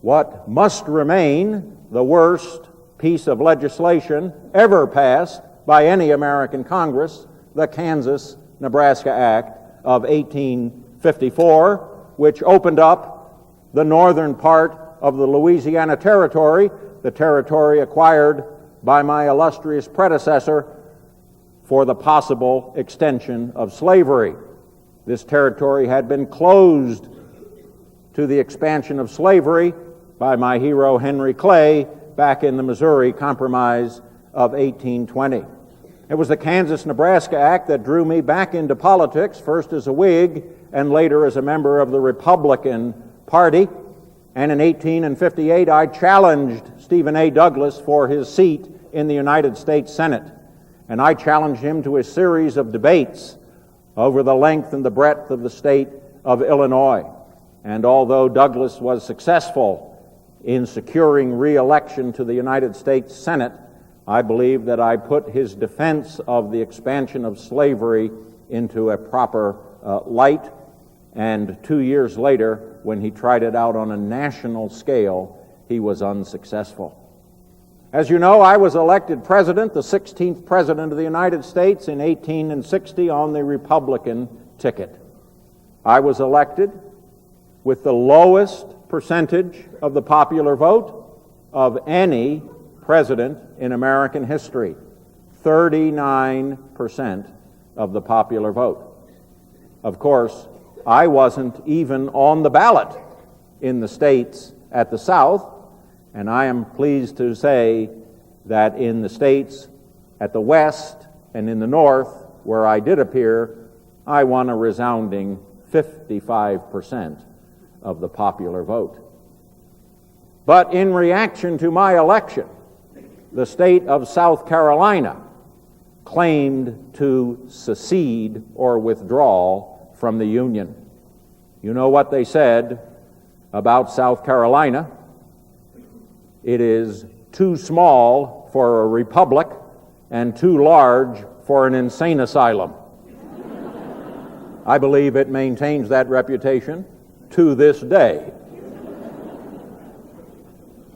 what must remain the worst piece of legislation ever passed by any American Congress, the Kansas-Nebraska Act of 1854, which opened up the northern part of the Louisiana Territory, the territory acquired by my illustrious predecessor, for the possible extension of slavery. This territory had been closed to the expansion of slavery by my hero Henry Clay back in the Missouri Compromise of 1820. It was the Kansas-Nebraska Act that drew me back into politics, first as a Whig and later as a member of the Republican Party. And in 1858, I challenged Stephen A. Douglas for his seat in the United States Senate. And I challenged him to a series of debates over the length and the breadth of the state of Illinois. And although Douglas was successful in securing re-election to the United States Senate, I believe that I put his defense of the expansion of slavery into a proper light. And 2 years later, when he tried it out on a national scale, he was unsuccessful. As you know, I was elected president, the 16th president of the United States in 1860 on the Republican ticket. I was elected with the lowest percentage of the popular vote of any president in American history, 39% of the popular vote. Of course, I wasn't even on the ballot in the states at the South, and I am pleased to say that in the states at the West and in the North, where I did appear, I won a resounding 55% of the popular vote. But in reaction to my election, the state of South Carolina claimed to secede or withdraw from the Union. You know what they said about South Carolina? It is too small for a republic and too large for an insane asylum. I believe it maintains that reputation to this day.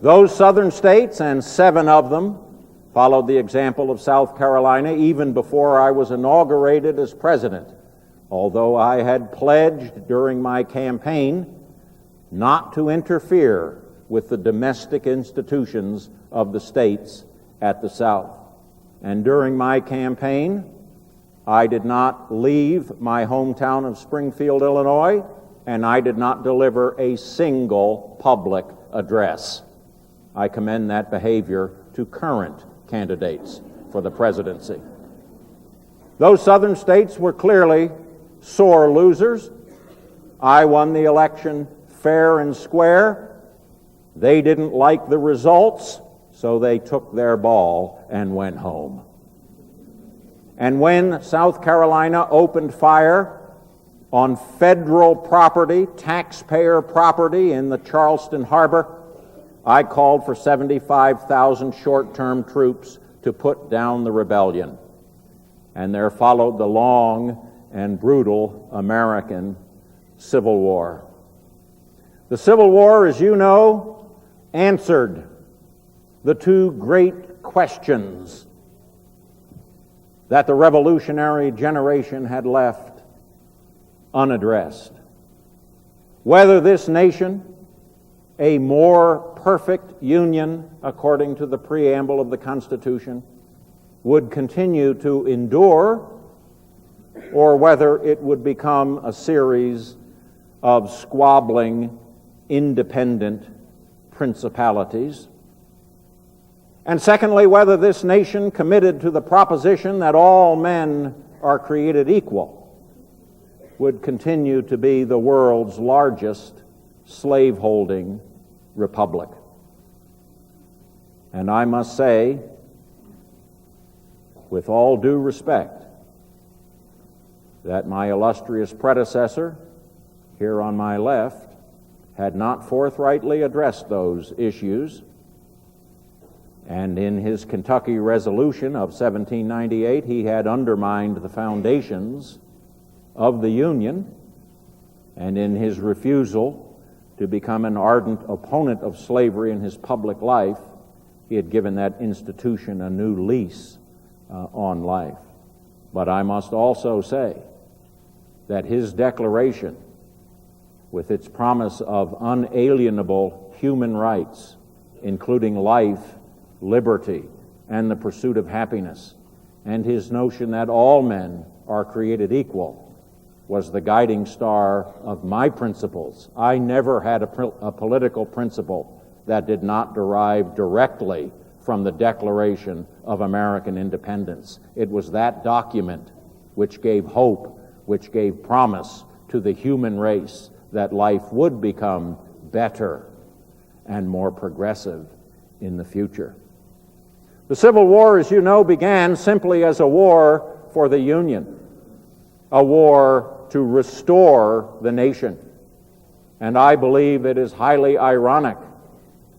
Those southern states, and 7 of them, followed the example of South Carolina even before I was inaugurated as president, although I had pledged during my campaign not to interfere with the domestic institutions of the states at the South. And during my campaign, I did not leave my hometown of Springfield, Illinois, and I did not deliver a single public address. I commend that behavior to current candidates for the presidency. Those southern states were clearly sore losers. I won the election fair and square. They didn't like the results, so they took their ball and went home. And when South Carolina opened fire on federal property, taxpayer property in the Charleston Harbor, I called for 75,000 short-term troops to put down the rebellion. And there followed the long and brutal American Civil War. The Civil War, as you know, answered the 2 great questions that the revolutionary generation had left unaddressed. Whether this nation, a more perfect union according to the preamble of the Constitution, would continue to endure, or whether it would become a series of squabbling, independent principalities. And secondly, whether this nation, committed to the proposition that all men are created equal, would continue to be the world's largest slaveholding republic. And I must say, with all due respect, that my illustrious predecessor, here on my left, had not forthrightly addressed those issues. And in his Kentucky Resolution of 1798, he had undermined the foundations of the Union, and in his refusal to become an ardent opponent of slavery in his public life, he had given that institution a new lease on life. But I must also say that his declaration, with its promise of unalienable human rights, including life, liberty, and the pursuit of happiness, and his notion that all men are created equal, was the guiding star of my principles. I never had a political principle that did not derive directly from the Declaration of American Independence. It was that document which gave hope, which gave promise to the human race that life would become better and more progressive in the future. The Civil War, as you know, began simply as a war for the Union, a war to restore the nation. And I believe it is highly ironic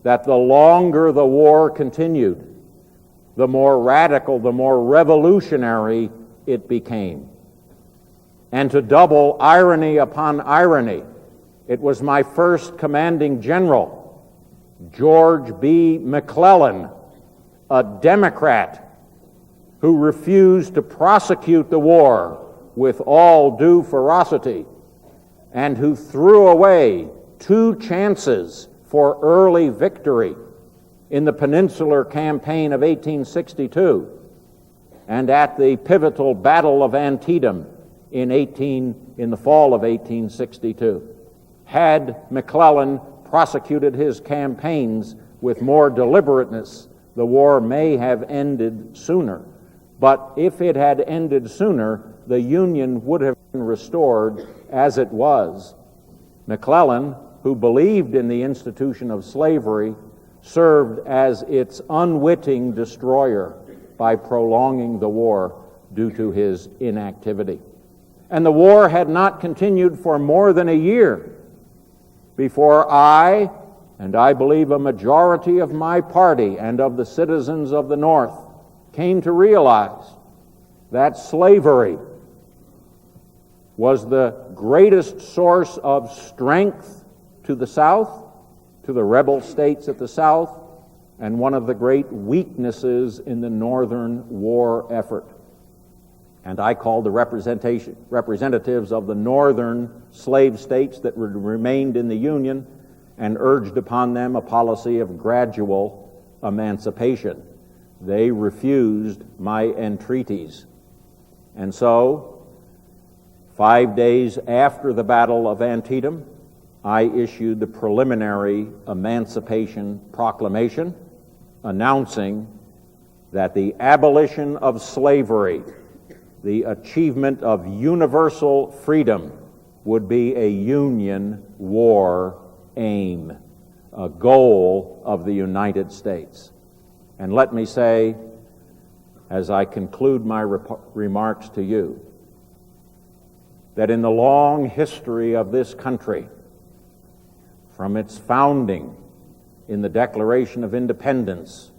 that the longer the war continued, the more radical, the more revolutionary it became. And to double irony upon irony, It was my first commanding general, George B. McClellan, a Democrat who refused to prosecute the war with all due ferocity and who threw away 2 chances for early victory in the Peninsular Campaign of 1862 and at the pivotal Battle of Antietam in the fall of 1862. Had McClellan prosecuted his campaigns with more deliberateness, the war may have ended sooner. But if it had ended sooner, the Union would have been restored as it was. McClellan, who believed in the institution of slavery, served as its unwitting destroyer by prolonging the war due to his inactivity. And the war had not continued for more than a year before I, and I believe a majority of my party and of the citizens of the North, came to realize that slavery was the greatest source of strength to the South, to the rebel states at the South, and one of the great weaknesses in the Northern war effort. And I called the representatives of the northern slave states that remained in the Union and urged upon them a policy of gradual emancipation. They refused my entreaties. And so, 5 days after the Battle of Antietam, I issued the preliminary Emancipation Proclamation announcing that the abolition of slavery, the achievement of universal freedom, would be a Union war aim, a goal of the United States. And let me say, as I conclude my remarks to you, that in the long history of this country, from its founding in the Declaration of Independence,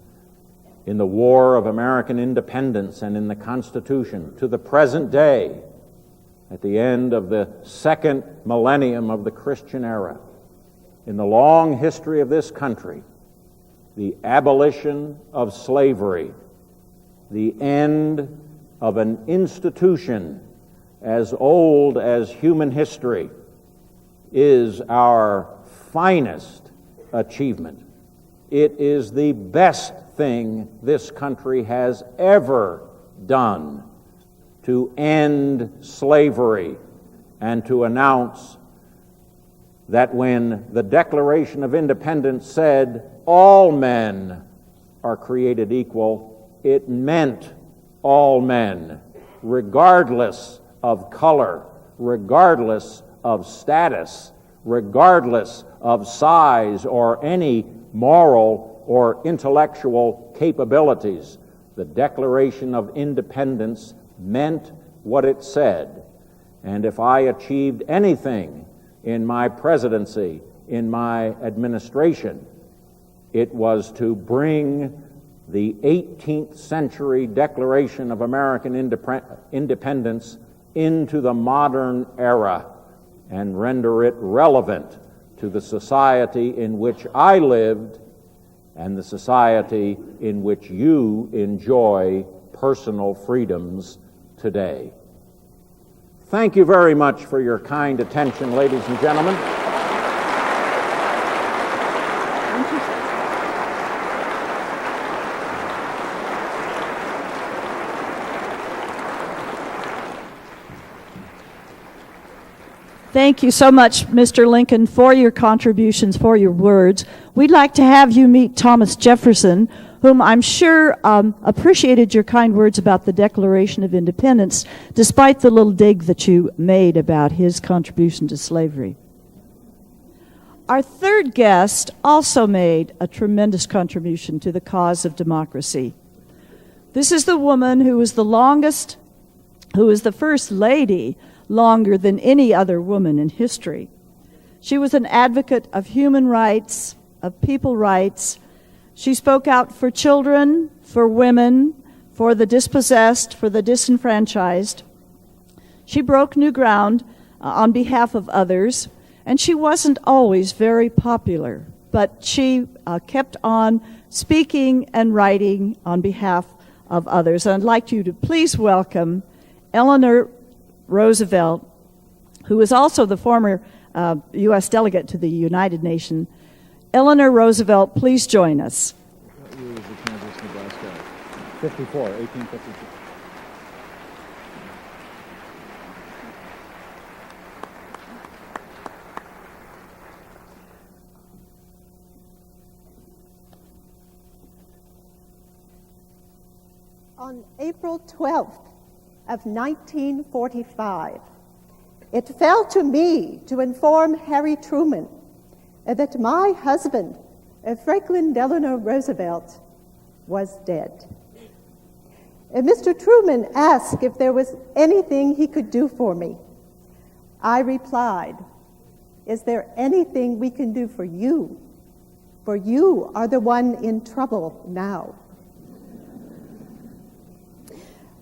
in the War of American Independence, and in the Constitution, to the present day, at the end of the second millennium of the Christian era, in the long history of this country, the abolition of slavery, the end of an institution as old as human history, is our finest achievement. It is the best thing this country has ever done to end slavery and to announce that when the Declaration of Independence said all men are created equal, it meant all men, regardless of color, regardless of status, regardless of size or any moral or intellectual capabilities. The Declaration of Independence meant what it said. And if I achieved anything in my presidency, in my administration, it was to bring the 18th century Declaration of American Independence into the modern era and render it relevant to the society in which I lived and the society in which you enjoy personal freedoms today. Thank you very much for your kind attention, ladies and gentlemen. Thank you so much, Mr. Lincoln, for your contributions, for your words. We'd like to have you meet Thomas Jefferson, whom I'm sure appreciated your kind words about the Declaration of Independence, despite the little dig that you made about his contribution to slavery. Our third guest also made a tremendous contribution to the cause of democracy. This is the woman who was the longest, who was the first lady longer than any other woman in history. She was an advocate of human rights, of people rights. She spoke out for children, for women, for the dispossessed, for the disenfranchised. She broke new ground on behalf of others, And she wasn't always very popular, but she kept on speaking and writing on behalf of others. And I'd like you to please welcome Eleanor Roosevelt, who is also the former U.S. delegate to the United Nations. Eleanor Roosevelt, please join us. 1852. On April 12th of 1945, it fell to me to inform Harry Truman that my husband, Franklin Delano Roosevelt, was dead. Mr. Truman asked if there was anything he could do for me. I replied, "Is there anything we can do for you? For you are the one in trouble now."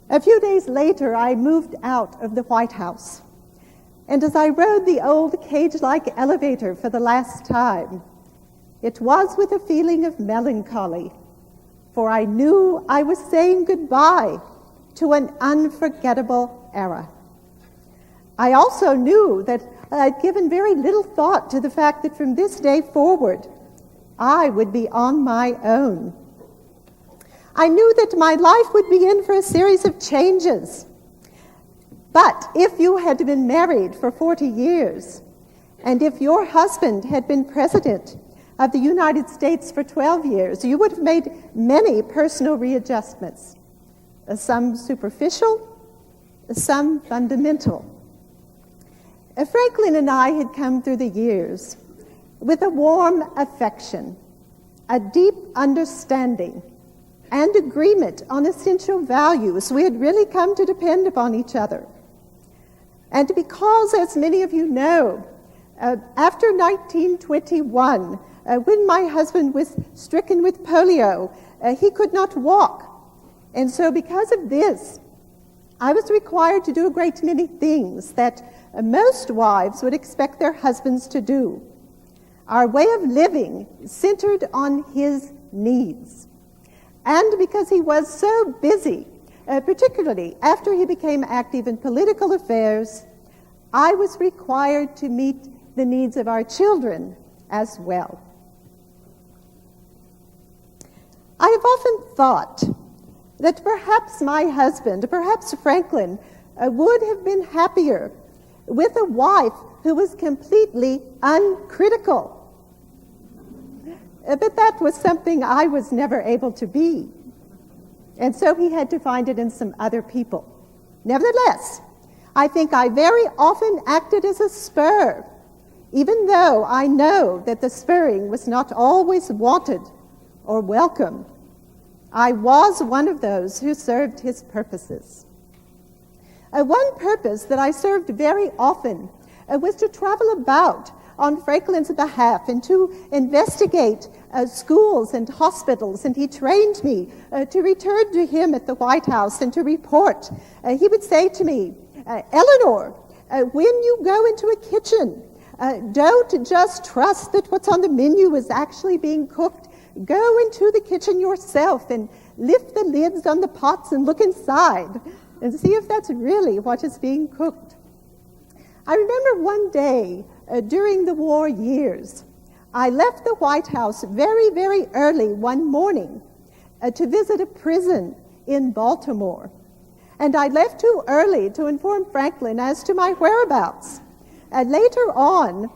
A few days later, I moved out of the White House. And as I rode the old cage-like elevator for the last time, it was with a feeling of melancholy, for I knew I was saying goodbye to an unforgettable era. I also knew that I'd given very little thought to the fact that from this day forward, I would be on my own. I knew that my life would be in for a series of changes. But if you had been married for 40 years, and if your husband had been president of the United States for 12 years, you would have made many personal readjustments, some superficial, some fundamental. Franklin and I had come through the years with a warm affection, a deep understanding, and agreement on essential values. We had really come to depend upon each other. And because, as many of you know, after 1921, when my husband was stricken with polio, he could not walk. And so because of this, I was required to do a great many things that most wives would expect their husbands to do. Our way of living centered on his needs. And because he was so busy, particularly after he became active in political affairs, I was required to meet the needs of our children as well. I have often thought that perhaps my husband, perhaps Franklin, would have been happier with a wife who was completely uncritical. But that was something I was never able to be. And so he had to find it in some other people. Nevertheless, I think I very often acted as a spur, even though I know that the spurring was not always wanted or welcome. I was one of those who served his purposes. One purpose that I served very often was to travel about on Franklin's behalf and to investigate schools and hospitals, and he trained me to return to him at the White House and to report. He would say to me, "Eleanor, when you go into a kitchen, don't just trust that what's on the menu is actually being cooked. Go into the kitchen yourself and lift the lids on the pots and look inside and see if that's really what is being cooked." I remember one day during the war years, I left the White House very, very early one morning to visit a prison in Baltimore. And I left too early to inform Franklin as to my whereabouts. Later on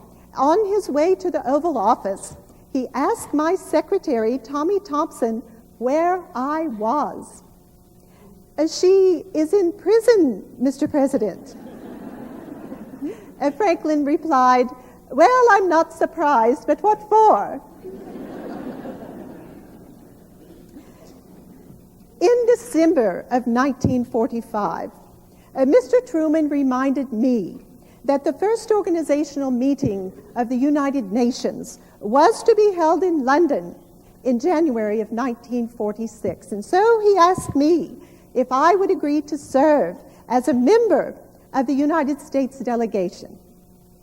his way to the Oval Office, he asked my secretary, Tommy Thompson, where I was. "She is in prison, Mr. President." Franklin replied, "Well, I'm not surprised, but what for?" In December of 1945, Mr. Truman reminded me that the first organizational meeting of the United Nations was to be held in London in January of 1946. And so he asked me if I would agree to serve as a member of the United States delegation.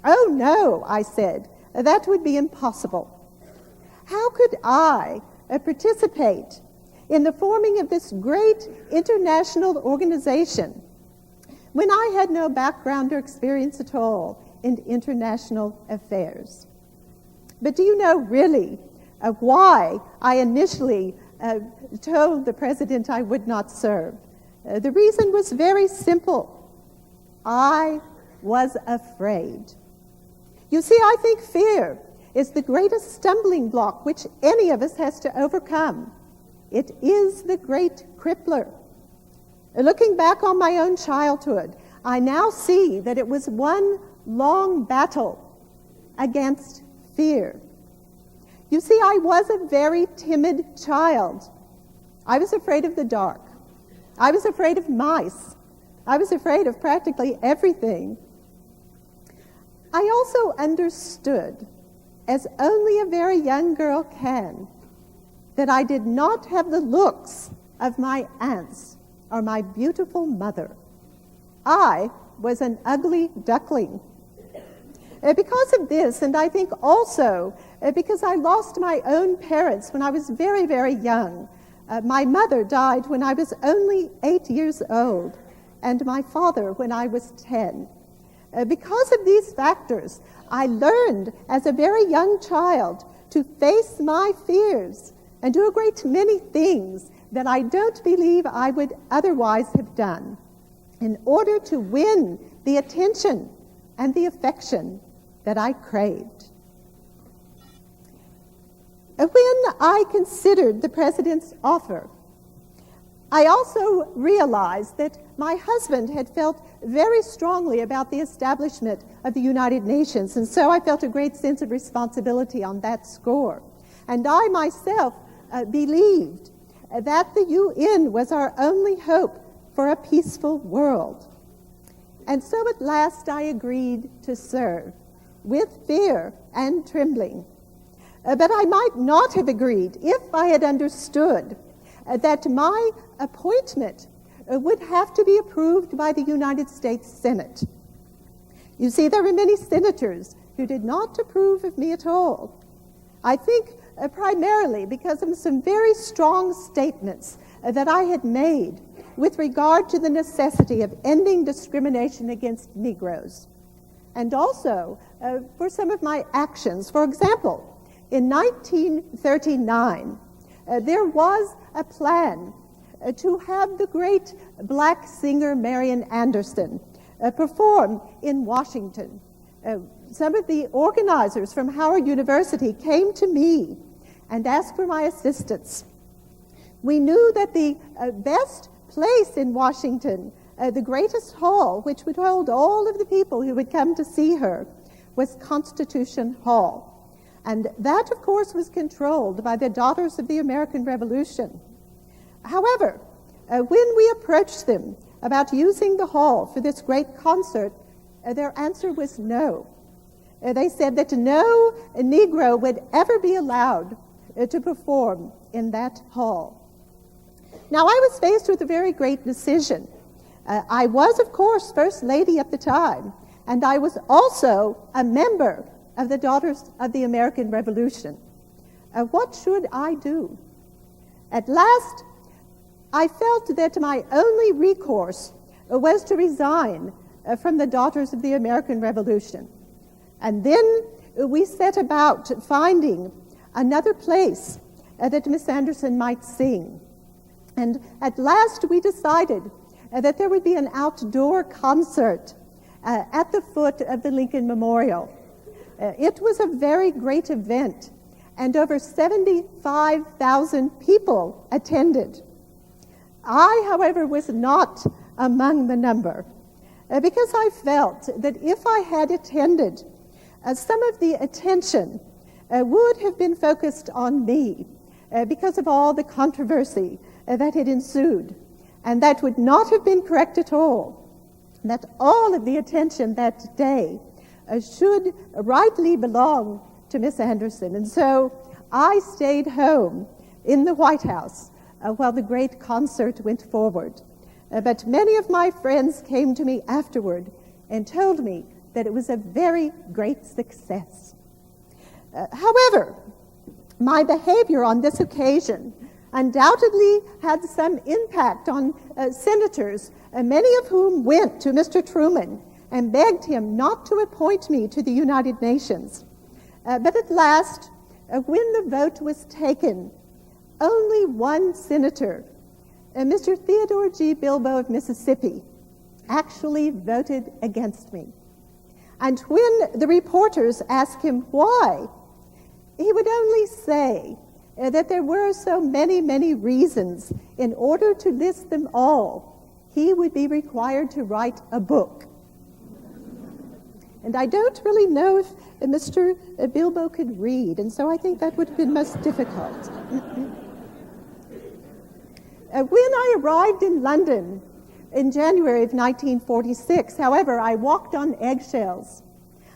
"Oh, no," I said, "that would be impossible. How could I participate in the forming of this great international organization when I had no background or experience at all in international affairs?" But do you know really why I initially told the president I would not serve? The reason was very simple. I was afraid. You see, I think fear is the greatest stumbling block which any of us has to overcome. It is the great crippler. Looking back on my own childhood, I now see that it was one long battle against fear. You see, I was a very timid child. I was afraid of the dark. I was afraid of mice. I was afraid of practically everything. I also understood, as only a very young girl can, that I did not have the looks of my aunts or my beautiful mother. I was an ugly duckling. Because of this, and I think also because I lost my own parents when I was very, very young. My mother died when I was only 8 years old, and my father when I was 10. Because of these factors, I learned as a very young child to face my fears and do a great many things that I don't believe I would otherwise have done in order to win the attention and the affection that I craved. When I considered the president's offer, I also realized that my husband had felt very strongly about the establishment of the United Nations, and so I felt a great sense of responsibility on that score. And I myself believed that the UN was our only hope for a peaceful world. And so at last I agreed to serve, with fear and trembling. But I might not have agreed if I had understood that my appointment would have to be approved by the United States Senate. You see, there were many senators who did not approve of me at all. I think primarily because of some very strong statements that I had made with regard to the necessity of ending discrimination against Negroes, and also for some of my actions. For example, in 1939, there was a plan to have the great black singer Marian Anderson perform in Washington. Some of the organizers from Howard University came to me and asked for my assistance. We knew that the best place in Washington, the greatest hall, which would hold all of the people who would come to see her, was Constitution Hall. And that, of course, was controlled by the Daughters of the American Revolution. However, when we approached them about using the hall for this great concert, their answer was no. They said that no Negro would ever be allowed to perform in that hall. Now, I was faced with a very great decision. I was, of course, First Lady at the time, and I was also a member of the Daughters of the American Revolution. What should I do? At last, I felt that my only recourse was to resign from the Daughters of the American Revolution. And then we set about finding another place that Miss Anderson might sing. And at last we decided that there would be an outdoor concert at the foot of the Lincoln Memorial. It was a very great event, and over 75,000 people attended. I, however, was not among the number, because I felt that if I had attended, some of the attention would have been focused on me because of all the controversy that had ensued, and that would not have been correct at all. That all of the attention that day should rightly belong to Miss Anderson. And so I stayed home in the White House while the great concert went forward. But many of my friends came to me afterward and told me that it was a very great success. However, my behavior on this occasion undoubtedly had some impact on senators, many of whom went to Mr. Truman and begged him not to appoint me to the United Nations. But at last, when the vote was taken, only one senator, Mr. Theodore G. Bilbo of Mississippi, actually voted against me. And when the reporters asked him why, he would only say that there were so many, many reasons. In order to list them all, he would be required to write a book. And I don't really know if Mr. Bilbo could read, and so I think that would have been most difficult. When I arrived in London in January of 1946, however, I walked on eggshells.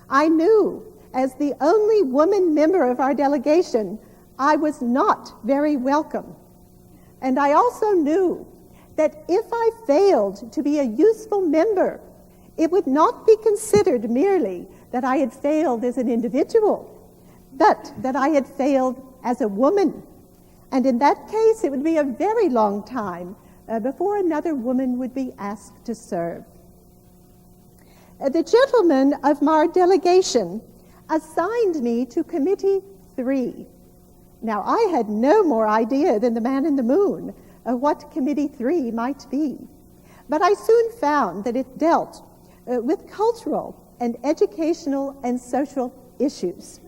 I knew, as the only woman member of our delegation, I was not very welcome. And I also knew that if I failed to be a useful member, it would not be considered merely that I had failed as an individual, but that I had failed as a woman. And in that case, it would be a very long time before another woman would be asked to serve. The gentlemen of our delegation assigned me to Committee 3. Now, I had no more idea than the man in the moon of what Committee 3 might be. But I soon found that it dealt with cultural and educational and social issues.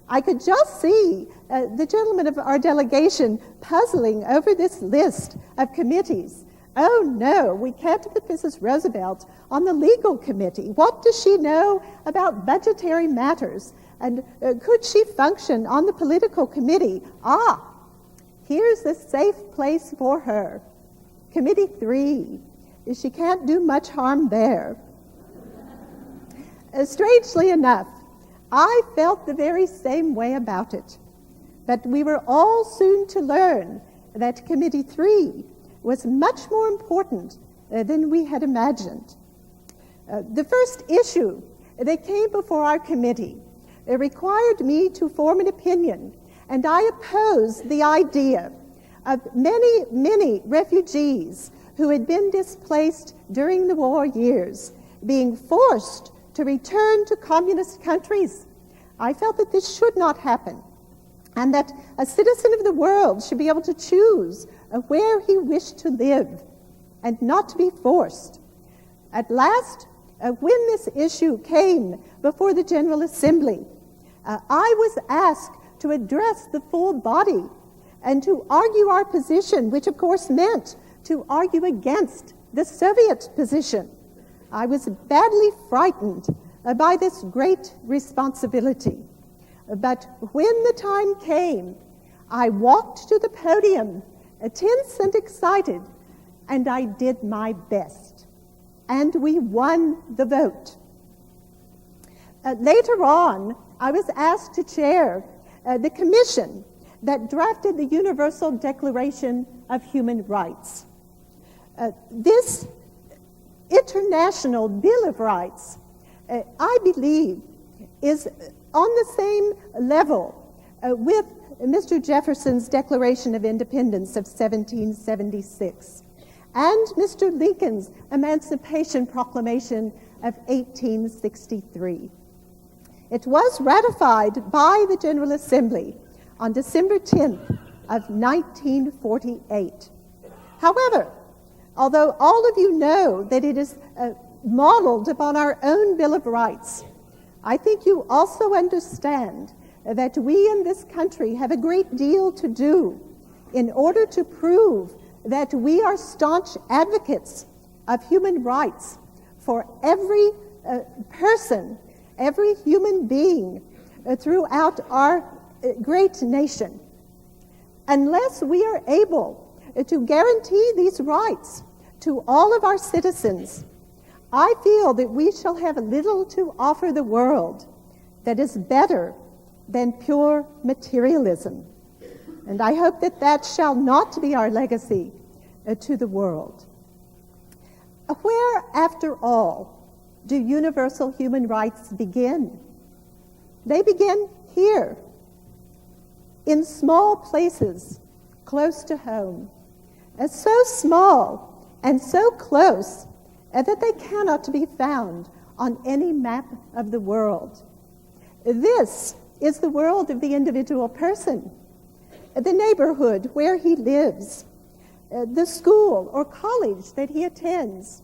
I could just see the gentlemen of our delegation puzzling over this list of committees. Oh no, we can't put Mrs. Roosevelt on the legal committee. What does she know about budgetary matters? And could she function on the political committee? Ah, here's a safe place for her. Committee 3. She can't do much harm there. Strangely enough, I felt the very same way about it. But we were all soon to learn that Committee 3 was much more important than we had imagined. The first issue that came before our committee required me to form an opinion, and I opposed the idea of many, many refugees who had been displaced during the war years being forced to return to communist countries. I felt that this should not happen, and that a citizen of the world should be able to choose where he wished to live and not to be forced. At last, when this issue came before the General Assembly, I was asked to address the full body and to argue our position, which of course meant to argue against the Soviet position. I was badly frightened by this great responsibility. But when the time came, I walked to the podium, tense and excited, and I did my best. And we won the vote. Later on, I was asked to chair the commission that drafted the Universal Declaration of Human Rights. This International Bill of Rights, I believe, is on the same level with Mr. Jefferson's Declaration of Independence of 1776 and Mr. Lincoln's Emancipation Proclamation of 1863. It was ratified by the General Assembly on December 10th of 1948. However, although all of you know that it is modeled upon our own Bill of Rights, I think you also understand that we in this country have a great deal to do in order to prove that we are staunch advocates of human rights for every person, every human being throughout our great nation. Unless we are able to guarantee these rights to all of our citizens, I feel that we shall have little to offer the world that is better than pure materialism. And I hope that that shall not be our legacy to the world. Where, after all, do universal human rights begin? They begin here, in small places close to home, so small and so close that they cannot be found on any map of the world. This is the world of the individual person, the neighborhood where he lives, the school or college that he attends,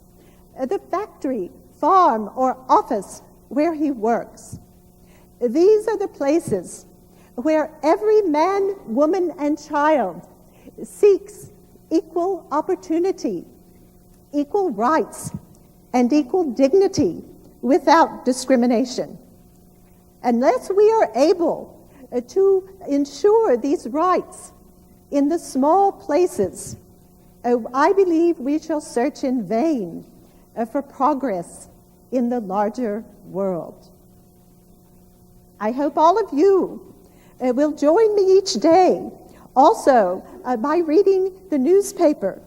the factory, farm, or office where he works. These are the places where every man, woman, and child seeks equal opportunity, equal rights, and equal dignity without discrimination. Unless we are able to ensure these rights in the small places, I believe we shall search in vain for progress in the larger world. I hope all of you will join me each day also by reading the newspaper.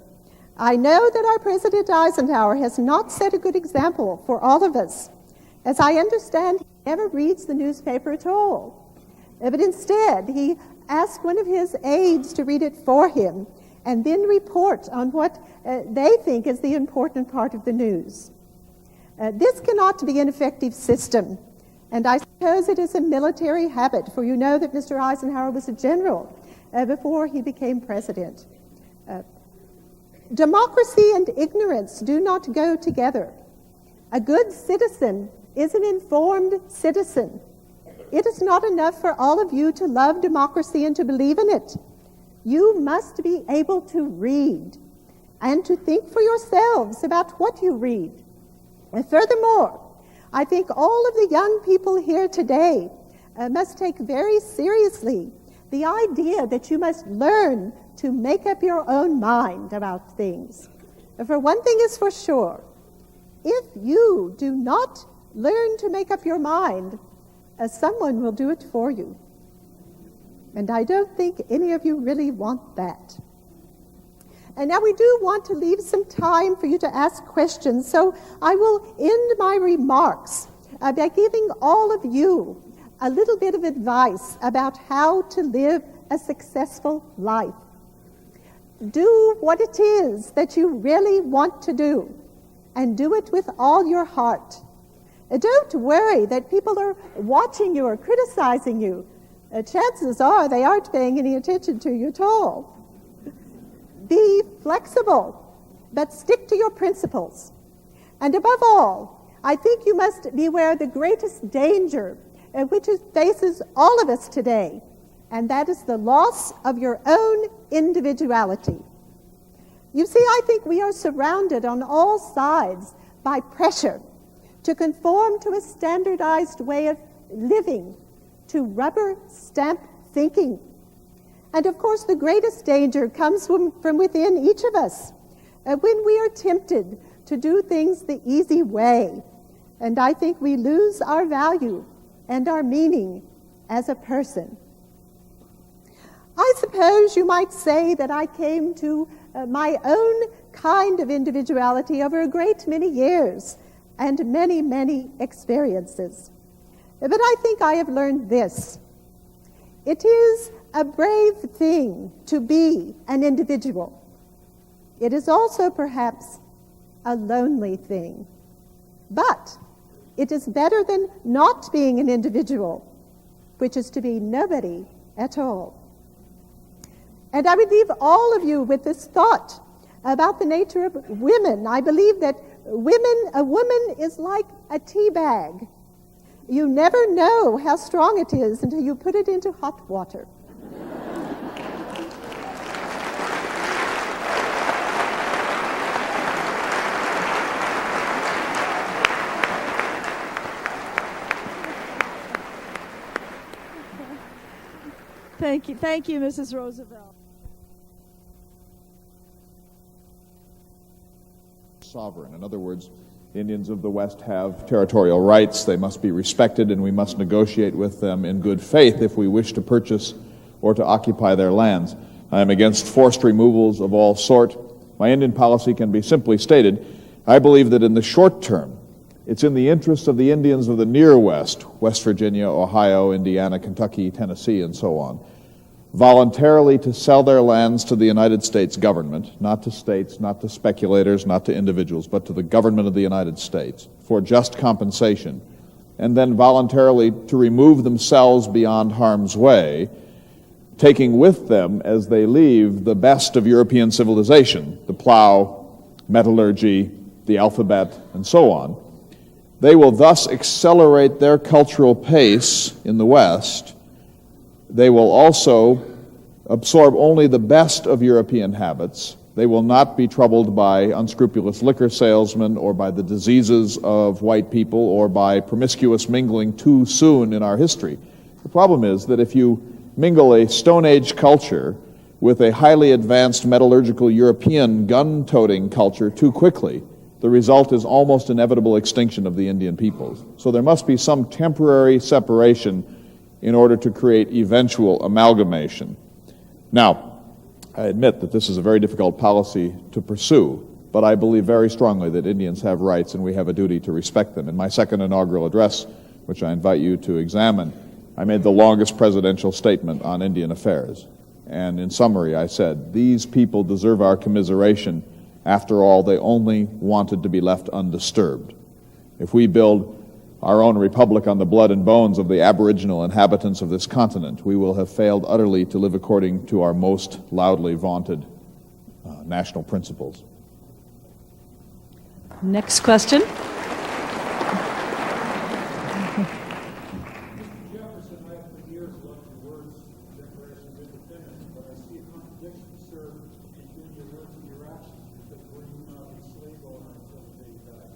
I know that our President Eisenhower has not set a good example for all of us. As I understand, he never reads the newspaper at all. But instead, he asked one of his aides to read it for him and then report on what they think is the important part of the news. This cannot be an effective system, and I suppose it is a military habit, for you know that Mr. Eisenhower was a general before he became president. Democracy and ignorance do not go together. A good citizen is an informed citizen. It is not enough for all of you to love democracy and to believe in it. You must be able to read and to think for yourselves about what you read. And furthermore, I think all of the young people here today must take very seriously the idea that you must learn to make up your own mind about things. For one thing is for sure, if you do not learn to make up your mind, someone will do it for you. And I don't think any of you really want that. And now we do want to leave some time for you to ask questions, so I will end my remarks by giving all of you a little bit of advice about how to live a successful life. Do what it is that you really want to do, and do it with all your heart. Don't worry that people are watching you or criticizing you. Chances are they aren't paying any attention to you at all. Be flexible, but stick to your principles. And above all, I think you must beware of the greatest danger which faces all of us today, and that is the loss of your own individuality. You see, I think we are surrounded on all sides by pressure to conform to a standardized way of living, to rubber stamp thinking. And of course, the greatest danger comes from within each of us when we are tempted to do things the easy way. And I think we lose our value and our meaning as a person. I suppose you might say that I came to my own kind of individuality over a great many years and many, many experiences. But I think I have learned this. It is a brave thing to be an individual. It is also perhaps a lonely thing. But it is better than not being an individual, which is to be nobody at all. And I would leave all of you with this thought about the nature of women. I believe that a woman is like a tea bag. You never know how strong it is until you put it into hot water. Thank you, Mrs. Roosevelt. Sovereign. In other words, Indians of the West have territorial rights. They must be respected, and we must negotiate with them in good faith if we wish to purchase or to occupy their lands. I am against forced removals of all sort. My Indian policy can be simply stated. I believe that in the short term, It's in the interest of the Indians of the near West, West Virginia, Ohio, Indiana, Kentucky, Tennessee, and so on, voluntarily to sell their lands to the United States government, not to states, not to speculators, not to individuals, but to the government of the United States for just compensation, and then voluntarily to remove themselves beyond harm's way, taking with them as they leave the best of European civilization, the plow, metallurgy, the alphabet, and so on. They will thus accelerate their cultural pace in the West. They will also absorb only the best of European habits. They will not be troubled by unscrupulous liquor salesmen or by the diseases of white people or by promiscuous mingling too soon in our history. The problem is that if you mingle a Stone Age culture with a highly advanced metallurgical European gun-toting culture too quickly, the result is almost inevitable extinction of the Indian peoples. So there must be some temporary separation in order to create eventual amalgamation. Now, I admit that this is a very difficult policy to pursue, but I believe very strongly that Indians have rights and we have a duty to respect them. In my second inaugural address, which I invite you to examine, I made the longest presidential statement on Indian affairs. And in summary, I said, these people deserve our commiseration. After all, they only wanted to be left undisturbed. If we build our own republic on the blood and bones of the aboriginal inhabitants of this continent, we will have failed utterly to live according to our most loudly vaunted national principles. Next question. Jefferson, I have for years loved your words, Declaration of Independence, but I see a contradiction, sir, between your words and your actions, because were you not a slave owner until the day you died?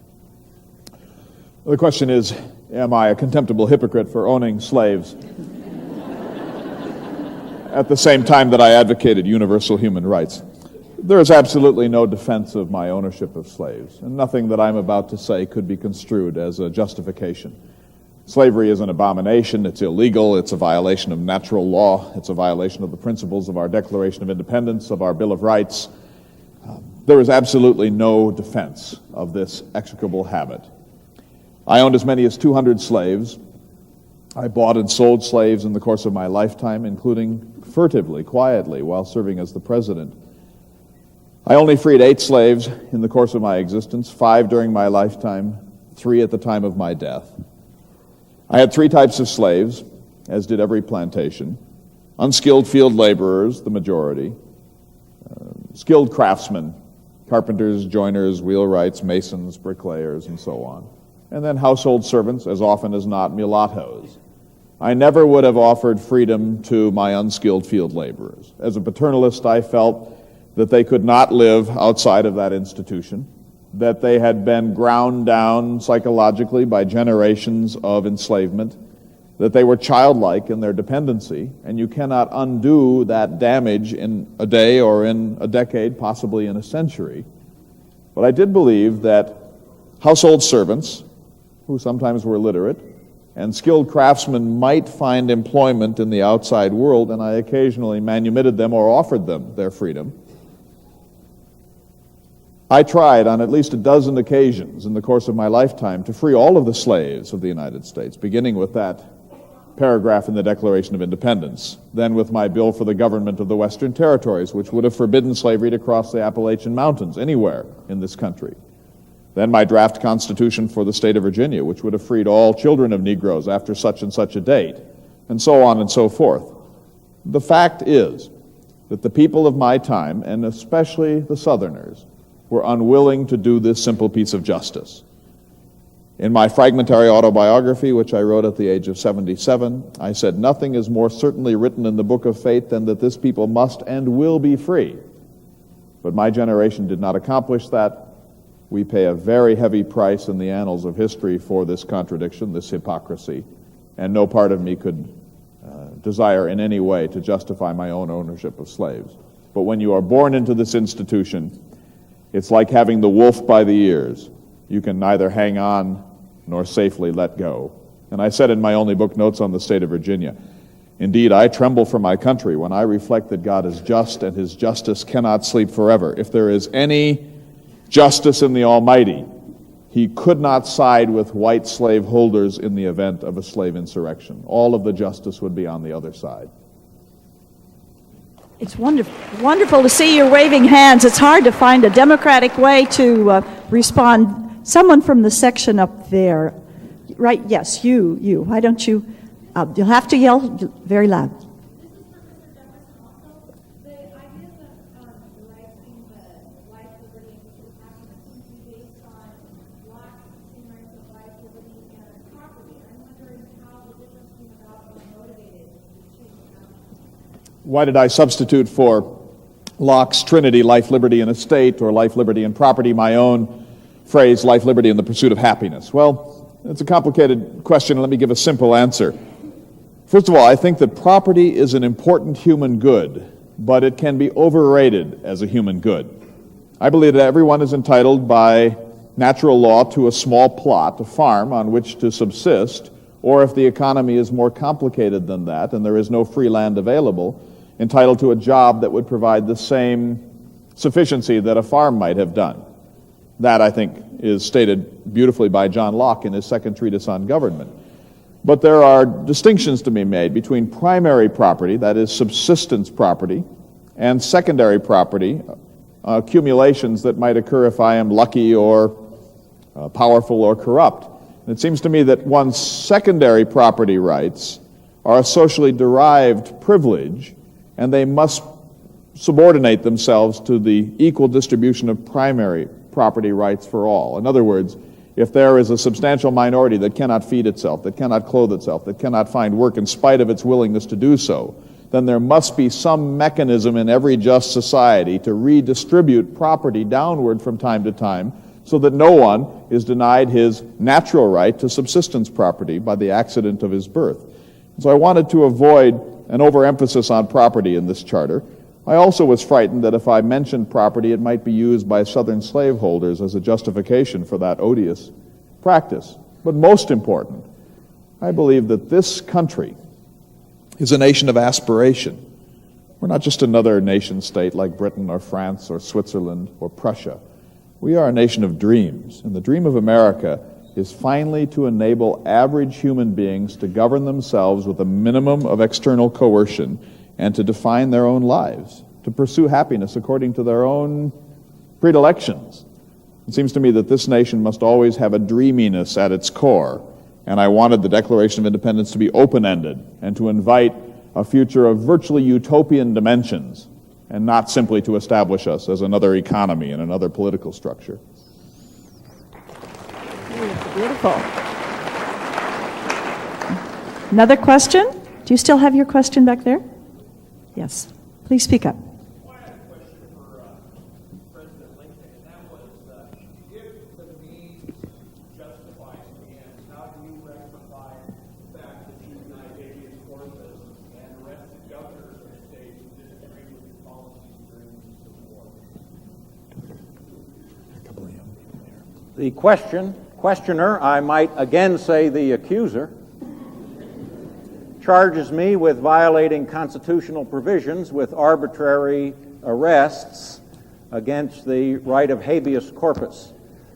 The question is, am I a contemptible hypocrite for owning slaves at the same time that I advocated universal human rights? There is absolutely no defense of my ownership of slaves, and nothing that I'm about to say could be construed as a justification. Slavery is an abomination, it's illegal, it's a violation of natural law, it's a violation of the principles of our Declaration of Independence, of our Bill of Rights. There is absolutely no defense of this execrable habit. I owned as many as 200 slaves. I bought and sold slaves in the course of my lifetime, including furtively, quietly, while serving as the president. I only freed 8 slaves in the course of my existence, 5 during my lifetime, 3 at the time of my death. I had 3 types of slaves, as did every plantation. Unskilled field laborers, the majority. Skilled craftsmen, carpenters, joiners, wheelwrights, masons, bricklayers, and so on. And then household servants, as often as not, mulattoes. I never would have offered freedom to my unskilled field laborers. As a paternalist, I felt that they could not live outside of that institution, that they had been ground down psychologically by generations of enslavement, that they were childlike in their dependency, and you cannot undo that damage in a day or in a decade, possibly in a century. But I did believe that household servants, who sometimes were literate, and skilled craftsmen might find employment in the outside world, and I occasionally manumitted them or offered them their freedom. I tried on at least a dozen occasions in the course of my lifetime to free all of the slaves of the United States, beginning with that paragraph in the Declaration of Independence, then with my bill for the government of the Western Territories, which would have forbidden slavery to cross the Appalachian Mountains anywhere in this country. Then my draft constitution for the state of Virginia, which would have freed all children of Negroes after such and such a date, and so on and so forth. The fact is that the people of my time, and especially the Southerners, were unwilling to do this simple piece of justice. In my fragmentary autobiography, which I wrote at the age of 77, I said, nothing is more certainly written in the book of fate than that this people must and will be free. But my generation did not accomplish that. We pay a very heavy price in the annals of history for this contradiction, this hypocrisy, and no part of me could desire in any way to justify my own ownership of slaves. But when you are born into this institution, it's like having the wolf by the ears. You can neither hang on nor safely let go. And I said in my only book, Notes on the State of Virginia, indeed, I tremble for my country when I reflect that God is just and his justice cannot sleep forever. If there is any justice in the Almighty, he could not side with white slaveholders in the event of a slave insurrection. All of the justice would be on the other side. It's wonderful to see you waving hands. It's hard to find a democratic way to respond. Someone from the section up there, right? Yes, you. Why don't you? You'll have to yell very loud. Why did I substitute for Locke's Trinity, life, liberty, and estate, or life, liberty, and property, my own phrase, life, liberty, and the pursuit of happiness? Well, it's a complicated question. Let me give a simple answer. First of all, I think that property is an important human good, but it can be overrated as a human good. I believe that everyone is entitled by natural law to a small plot, a farm, on which to subsist, or if the economy is more complicated than that and there is no free land available, entitled to a job that would provide the same sufficiency that a farm might have done. That, I think, is stated beautifully by John Locke in his second treatise on government. But there are distinctions to be made between primary property, that is subsistence property, and secondary property, accumulations that might occur if I am lucky or powerful or corrupt. And it seems to me that one's secondary property rights are a socially derived privilege, and they must subordinate themselves to the equal distribution of primary property rights for all. In other words, if there is a substantial minority that cannot feed itself, that cannot clothe itself, that cannot find work in spite of its willingness to do so, then there must be some mechanism in every just society to redistribute property downward from time to time so that no one is denied his natural right to subsistence property by the accident of his birth. So I wanted to avoid an overemphasis on property in this charter. I also was frightened that if I mentioned property, it might be used by Southern slaveholders as a justification for that odious practice. But most important, I believe that this country is a nation of aspiration. We're not just another nation state like Britain or France or Switzerland or Prussia. We are a nation of dreams, and the dream of America is finally to enable average human beings to govern themselves with a minimum of external coercion and to define their own lives, to pursue happiness according to their own predilections. It seems to me that this nation must always have a dreaminess at its core, and I wanted the Declaration of Independence to be open-ended and to invite a future of virtually utopian dimensions and not simply to establish us as another economy and another political structure. Beautiful. Another question? Do you still have your question back there? Yes. Please speak up. I had a question for President Lincoln, and that was, if the means justify the ends, how do you rectify the fact that you unite habeas corpus and arrest the governors of the states who disagree with the policies during the Civil War? The questioner, I might again say the accuser, charges me with violating constitutional provisions with arbitrary arrests against the right of habeas corpus.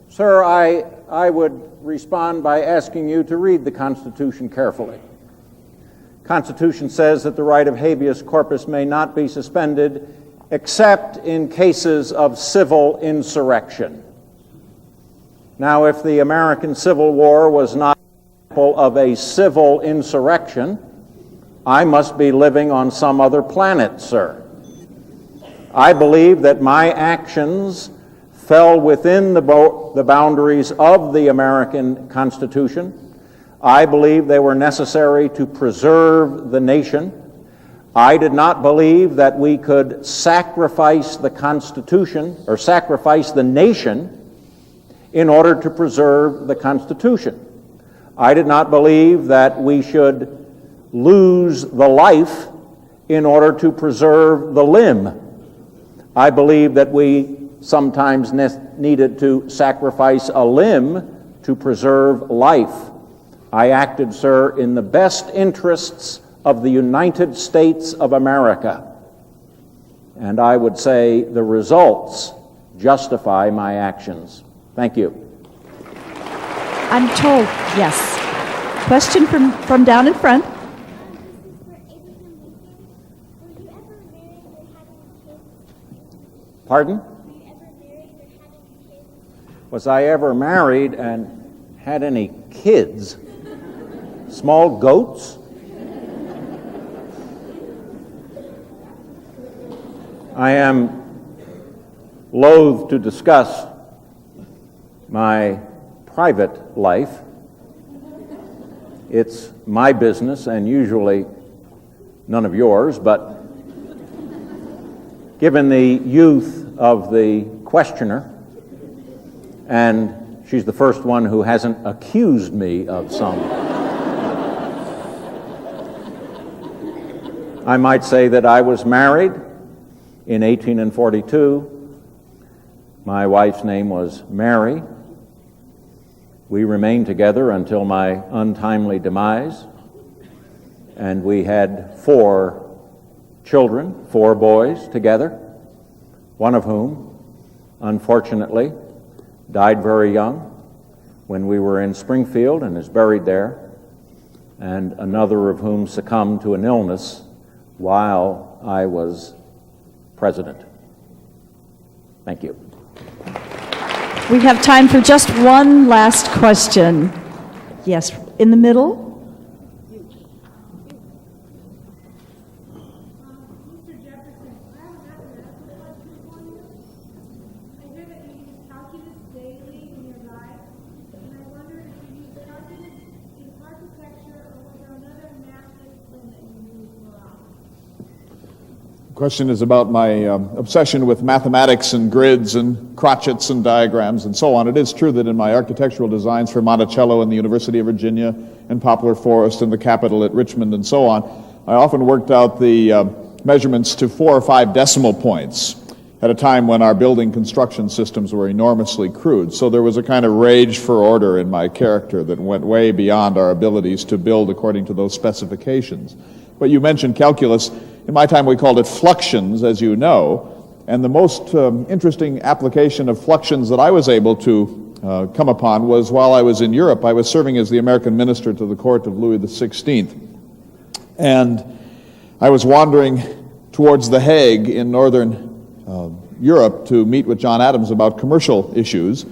Sir, I would respond by asking you to read the Constitution carefully. Constitution says that the right of habeas corpus may not be suspended except in cases of civil insurrection. Now, if the American Civil War was not an example of a civil insurrection, I must be living on some other planet, sir. I believe that my actions fell within the boundaries of the American Constitution. I believe they were necessary to preserve the nation. I did not believe that we could sacrifice the Constitution or sacrifice the nation in order to preserve the Constitution. I did not believe that we should lose the life in order to preserve the limb. I believe that we sometimes needed to sacrifice a limb to preserve life. I acted, sir, in the best interests of the United States of America. And I would say the results justify my actions. Thank you. I'm told, yes. Question from down in front. Pardon? Was I ever married and had any kids? Small goats? I am loath to discuss my private life. It's my business and usually none of yours, but given the youth of the questioner, and she's the first one who hasn't accused me of some, I might say that I was married in 1842. My wife's name was Mary. We remained together until my untimely demise, and we had 4 children, 4 boys together, one of whom, unfortunately, died very young when we were in Springfield and is buried there, and another of whom succumbed to an illness while I was president. Thank you. We have time for just one last question. Yes, in the middle. Mr. Jefferson, I have a mathematical question for you. I hear that you use calculus daily in your life, and I wonder if you use calculus in architecture or was there another math discipline that you use more often? The question is about my obsession with mathematics and grids and crotchets and diagrams and so on. It is true that in my architectural designs for Monticello and the University of Virginia and Poplar Forest and the Capitol at Richmond and so on, I often worked out the measurements to 4 or 5 decimal points at a time when our building construction systems were enormously crude. So there was a kind of rage for order in my character that went way beyond our abilities to build according to those specifications. But you mentioned calculus. In my time, we called it fluxions, as you know, and the most interesting application of fluxions that I was able to come upon was while I was in Europe. I was serving as the American minister to the court of Louis XVI, and I was wandering towards The Hague in northern Europe to meet with John Adams about commercial issues,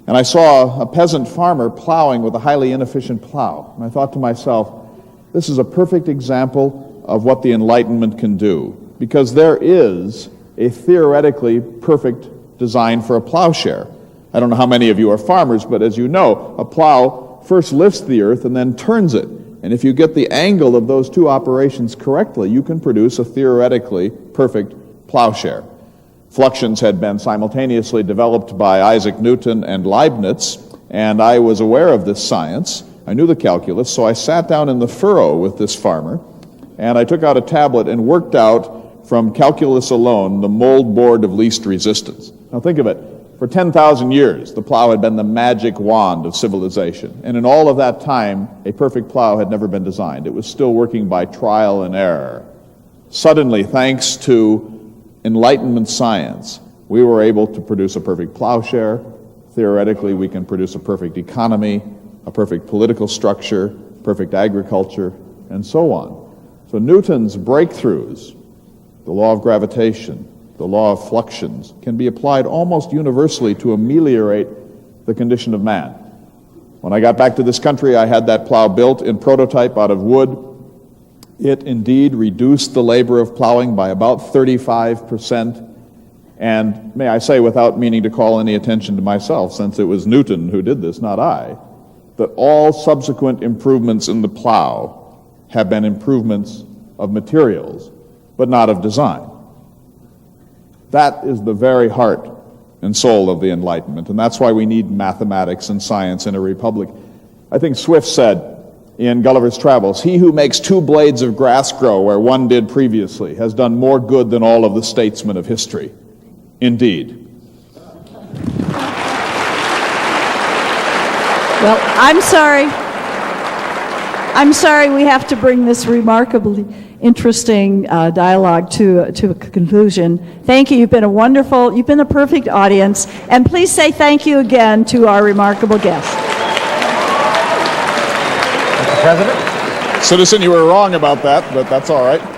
and I saw a peasant farmer plowing with a highly inefficient plow, and I thought to myself, this is a perfect example of what the Enlightenment can do, because there is a theoretically perfect design for a plowshare. I don't know how many of you are farmers, but as you know, a plow first lifts the earth and then turns it. And if you get the angle of those 2 operations correctly, you can produce a theoretically perfect plowshare. Fluxions had been simultaneously developed by Isaac Newton and Leibniz, and I was aware of this science. I knew the calculus, so I sat down in the furrow with this farmer, and I took out a tablet and worked out from calculus alone the mold board of least resistance. Now think of it. For 10,000 years, the plow had been the magic wand of civilization. And in all of that time, a perfect plow had never been designed. It was still working by trial and error. Suddenly, thanks to Enlightenment science, we were able to produce a perfect plowshare. Theoretically, we can produce a perfect economy, a perfect political structure, perfect agriculture, and so on. So Newton's breakthroughs, the law of gravitation, the law of fluxions, can be applied almost universally to ameliorate the condition of man. When I got back to this country, I had that plow built in prototype out of wood. It indeed reduced the labor of plowing by about 35%. And may I say, without meaning to call any attention to myself, since it was Newton who did this, not I, that all subsequent improvements in the plow have been improvements of materials, but not of design. That is the very heart and soul of the Enlightenment, and that's why we need mathematics and science in a republic. I think Swift said in Gulliver's Travels, "He who makes 2 blades of grass grow where one did previously has done more good than all of the statesmen of history." Indeed. Well, I'm sorry we have to bring this remarkably interesting dialogue to a conclusion. Thank you. You've been a perfect audience. And please say thank you again to our remarkable guests. President. Citizen, you were wrong about that, but that's all right.